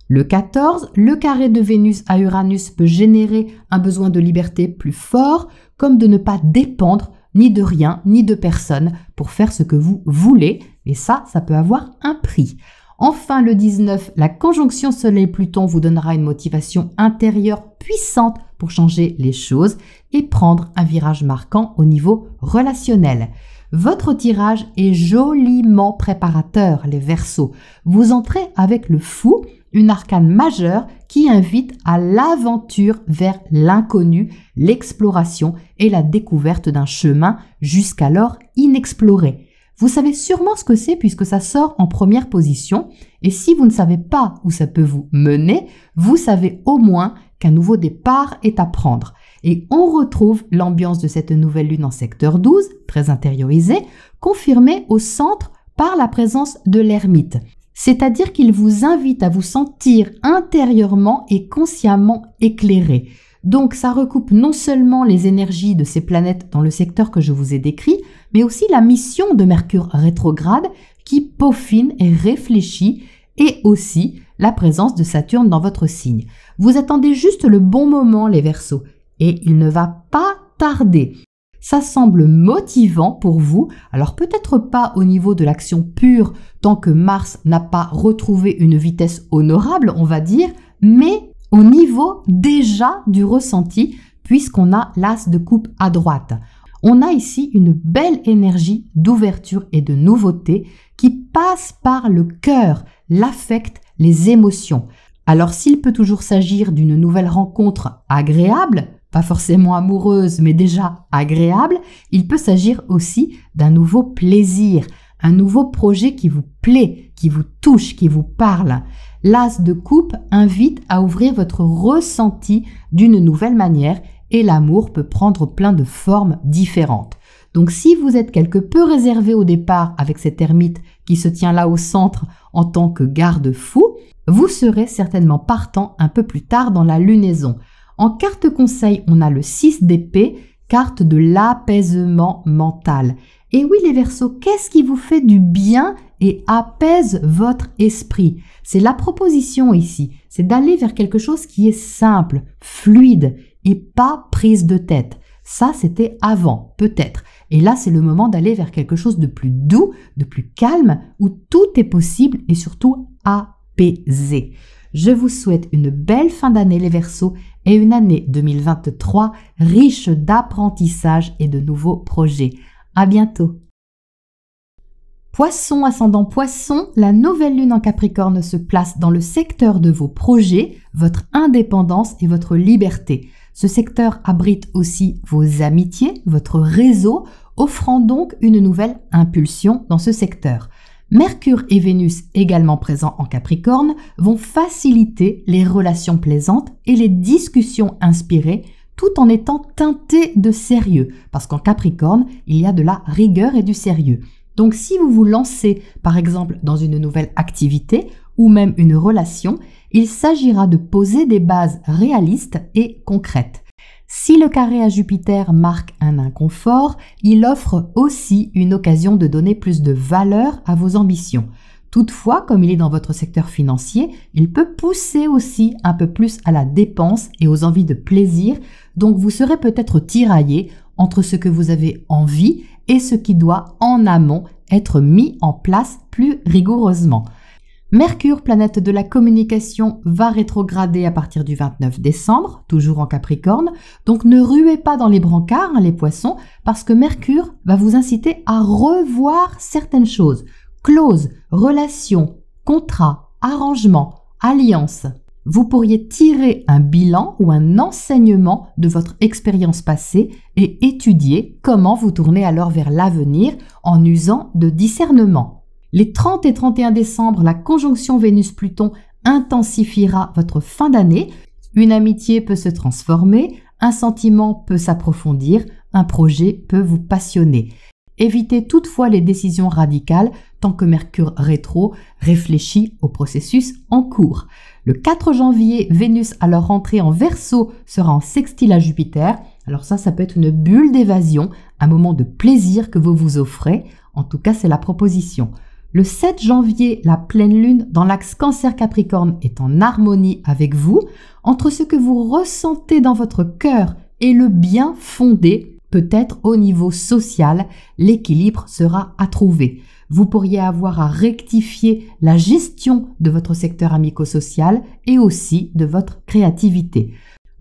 Speaker 1: Le 14, le carré de Vénus à Uranus peut générer un besoin de liberté plus fort, comme de ne pas dépendre ni de rien ni de personne pour faire ce que vous voulez. Et ça peut avoir un prix. Enfin, le 19, la conjonction Soleil-Pluton vous donnera une motivation intérieure puissante pour changer les choses et prendre un virage marquant au niveau relationnel. Votre tirage est joliment préparateur, les Verseaux. Vous entrez avec le Fou, une arcane majeure qui invite à l'aventure vers l'inconnu, l'exploration et la découverte d'un chemin jusqu'alors inexploré. Vous savez sûrement ce que c'est puisque ça sort en première position et si vous ne savez pas où ça peut vous mener, vous savez au moins qu'un nouveau départ est à prendre. Et on retrouve l'ambiance de cette nouvelle lune en secteur 12, très intériorisée, confirmée au centre par la présence de l'ermite. C'est-à-dire qu'il vous invite à vous sentir intérieurement et consciemment éclairé. Donc ça recoupe non seulement les énergies de ces planètes dans le secteur que je vous ai décrit, mais aussi la mission de Mercure rétrograde qui peaufine et réfléchit et aussi la présence de Saturne dans votre signe. Vous attendez juste le bon moment les Verseaux et il ne va pas tarder. Ça semble motivant pour vous, alors peut-être pas au niveau de l'action pure tant que Mars n'a pas retrouvé une vitesse honorable, on va dire, mais au niveau déjà du ressenti puisqu'on a l'as de coupe à droite. On a ici une belle énergie d'ouverture et de nouveauté qui passe par le cœur, l'affect, les émotions. Alors s'il peut toujours s'agir d'une nouvelle rencontre agréable, pas forcément amoureuse mais déjà agréable, il peut s'agir aussi d'un nouveau plaisir, un nouveau projet qui vous plaît, qui vous touche, qui vous parle. L'as de coupe invite à ouvrir votre ressenti d'une nouvelle manière et l'amour peut prendre plein de formes différentes. Donc si vous êtes quelque peu réservé au départ avec cette ermite qui se tient là au centre en tant que garde-fou, vous serez certainement partant un peu plus tard dans la lunaison. En carte conseil, on a le 6 d'épée, carte de l'apaisement mental. Et oui les Verseaux, qu'est-ce qui vous fait du bien et apaise votre esprit? C'est la proposition ici, c'est d'aller vers quelque chose qui est simple, fluide et pas prise de tête. Ça, c'était avant, peut-être. Et là, c'est le moment d'aller vers quelque chose de plus doux, de plus calme, où tout est possible et surtout apaisé. Je vous souhaite une belle fin d'année les Verseaux et une année 2023 riche d'apprentissage et de nouveaux projets. À bientôt. Poisson, ascendant Poisson, la nouvelle lune en Capricorne se place dans le secteur de vos projets, votre indépendance et votre liberté. Ce secteur abrite aussi vos amitiés, votre réseau, offrant donc une nouvelle impulsion dans ce secteur. Mercure et Vénus, également présents en Capricorne, vont faciliter les relations plaisantes et les discussions inspirées tout en étant teintés de sérieux, parce qu'en Capricorne, il y a de la rigueur et du sérieux. Donc si vous vous lancez par exemple dans une nouvelle activité ou même une relation, il s'agira de poser des bases réalistes et concrètes. Si le carré à Jupiter marque un inconfort, il offre aussi une occasion de donner plus de valeur à vos ambitions. Toutefois, comme il est dans votre secteur financier, il peut pousser aussi un peu plus à la dépense et aux envies de plaisir, donc vous serez peut-être tiraillé entre ce que vous avez envie et ce qui doit en amont être mis en place plus rigoureusement. Mercure, planète de la communication, va rétrograder à partir du 29 décembre, toujours en Capricorne, donc ne ruez pas dans les brancards, les poissons, parce que Mercure va vous inciter à revoir certaines choses. Clauses, relations, contrats, arrangements, alliances. Vous pourriez tirer un bilan ou un enseignement de votre expérience passée et étudier comment vous tournez alors vers l'avenir en usant de discernement. Les 30 et 31 décembre, la conjonction Vénus-Pluton intensifiera votre fin d'année. Une amitié peut se transformer, un sentiment peut s'approfondir, un projet peut vous passionner. Évitez toutefois les décisions radicales tant que Mercure rétro réfléchit au processus en cours. Le 4 janvier, Vénus à leur entrée en Verseau sera en sextile à Jupiter. Alors ça peut être une bulle d'évasion, un moment de plaisir que vous vous offrez. En tout cas, c'est la proposition. Le 7 janvier, la pleine lune dans l'axe Cancer-Capricorne est en harmonie avec vous. Entre ce que vous ressentez dans votre cœur et le bien fondé, peut-être au niveau social, l'équilibre sera à trouver. Vous pourriez avoir à rectifier la gestion de votre secteur amico-social et aussi de votre créativité.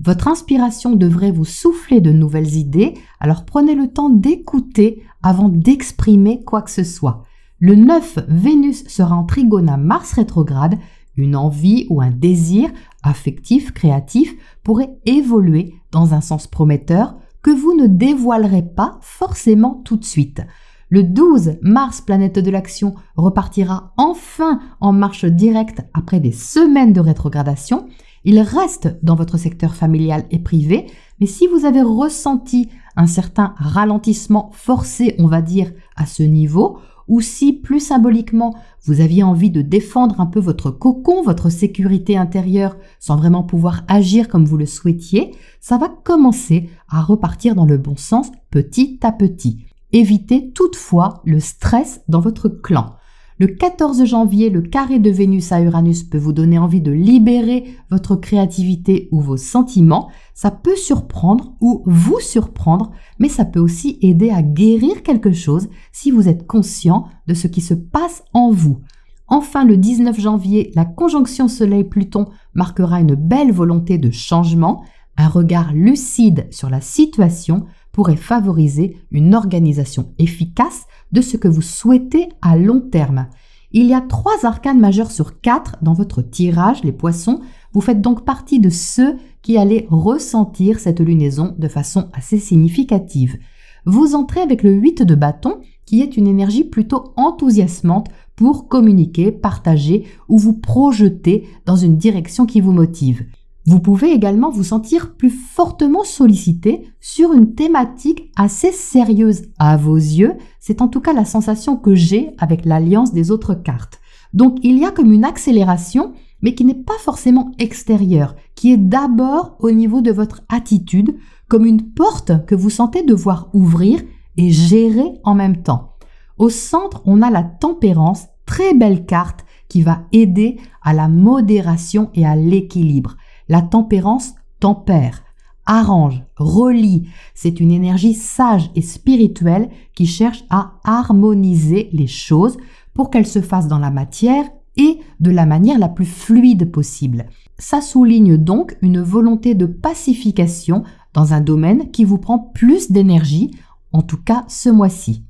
Speaker 1: Votre inspiration devrait vous souffler de nouvelles idées, alors prenez le temps d'écouter avant d'exprimer quoi que ce soit. Le 9, Vénus sera en trigone à Mars rétrograde. Une envie ou un désir affectif, créatif pourrait évoluer dans un sens prometteur que vous ne dévoilerez pas forcément tout de suite. Le 12, Mars, planète de l'action, repartira enfin en marche directe après des semaines de rétrogradation. Il reste dans votre secteur familial et privé, mais si vous avez ressenti un certain ralentissement forcé, on va dire, à ce niveau, ou si, plus symboliquement, vous aviez envie de défendre un peu votre cocon, votre sécurité intérieure, sans vraiment pouvoir agir comme vous le souhaitiez, ça va commencer à repartir dans le bon sens petit à petit. Évitez toutefois le stress dans votre clan. Le 14 janvier, le carré de Vénus à Uranus peut vous donner envie de libérer votre créativité ou vos sentiments. Ça peut surprendre ou vous surprendre, mais ça peut aussi aider à guérir quelque chose si vous êtes conscient de ce qui se passe en vous. Enfin, le 19 janvier, la conjonction Soleil-Pluton marquera une belle volonté de changement. Un regard lucide sur la situation pourrait favoriser une organisation efficace de ce que vous souhaitez à long terme. Il y a 3 arcanes majeures sur 4 dans votre tirage, les poissons. Vous faites donc partie de ceux qui allez ressentir cette lunaison de façon assez significative. Vous entrez avec le 8 de bâton, qui est une énergie plutôt enthousiasmante pour communiquer, partager ou vous projeter dans une direction qui vous motive. Vous pouvez également vous sentir plus fortement sollicité sur une thématique assez sérieuse à vos yeux. C'est en tout cas la sensation que j'ai avec l'alliance des autres cartes. Donc il y a comme une accélération, mais qui n'est pas forcément extérieure, qui est d'abord au niveau de votre attitude, comme une porte que vous sentez devoir ouvrir et gérer en même temps. Au centre, on a la tempérance, très belle carte qui va aider à la modération et à l'équilibre. La tempérance tempère, arrange, relie. C'est une énergie sage et spirituelle qui cherche à harmoniser les choses pour qu'elles se fassent dans la matière et de la manière la plus fluide possible. Ça souligne donc une volonté de pacification dans un domaine qui vous prend plus d'énergie, en tout cas ce mois-ci.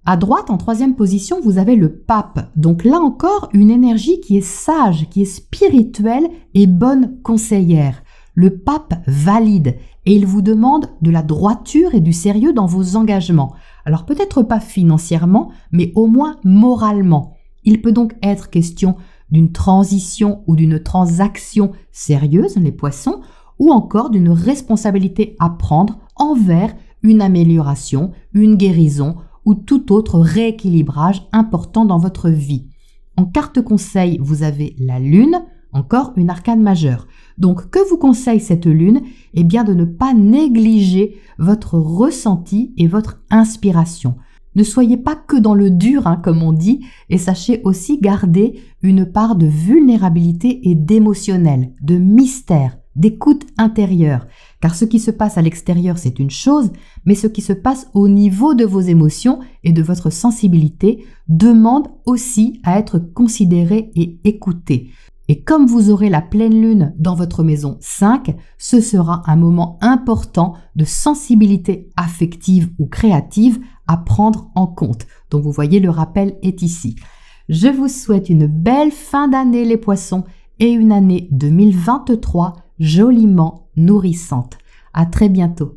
Speaker 1: À droite, en 3e position, vous avez le pape. Donc là encore, une énergie qui est sage, qui est spirituelle et bonne conseillère. Le pape valide et il vous demande de la droiture et du sérieux dans vos engagements. Alors peut-être pas financièrement, mais au moins moralement. Il peut donc être question d'une transition ou d'une transaction sérieuse, les poissons, ou encore d'une responsabilité à prendre envers une amélioration, une guérison, ou tout autre rééquilibrage important dans votre vie. En carte conseil, vous avez la lune, encore une arcane majeure. Donc, que vous conseille cette lune? Eh bien, de ne pas négliger votre ressenti et votre inspiration. Ne soyez pas que dans le dur, comme on dit, et sachez aussi garder une part de vulnérabilité et d'émotionnel, de mystère, d'écoute intérieure. Car ce qui se passe à l'extérieur, c'est une chose, mais ce qui se passe au niveau de vos émotions et de votre sensibilité demande aussi à être considéré et écouté. Et comme vous aurez la pleine lune dans votre maison 5, ce sera un moment important de sensibilité affective ou créative à prendre en compte. Donc vous voyez, le rappel est ici. Je vous souhaite une belle fin d'année les poissons et une année 2023 joliment nourrissante. À très bientôt.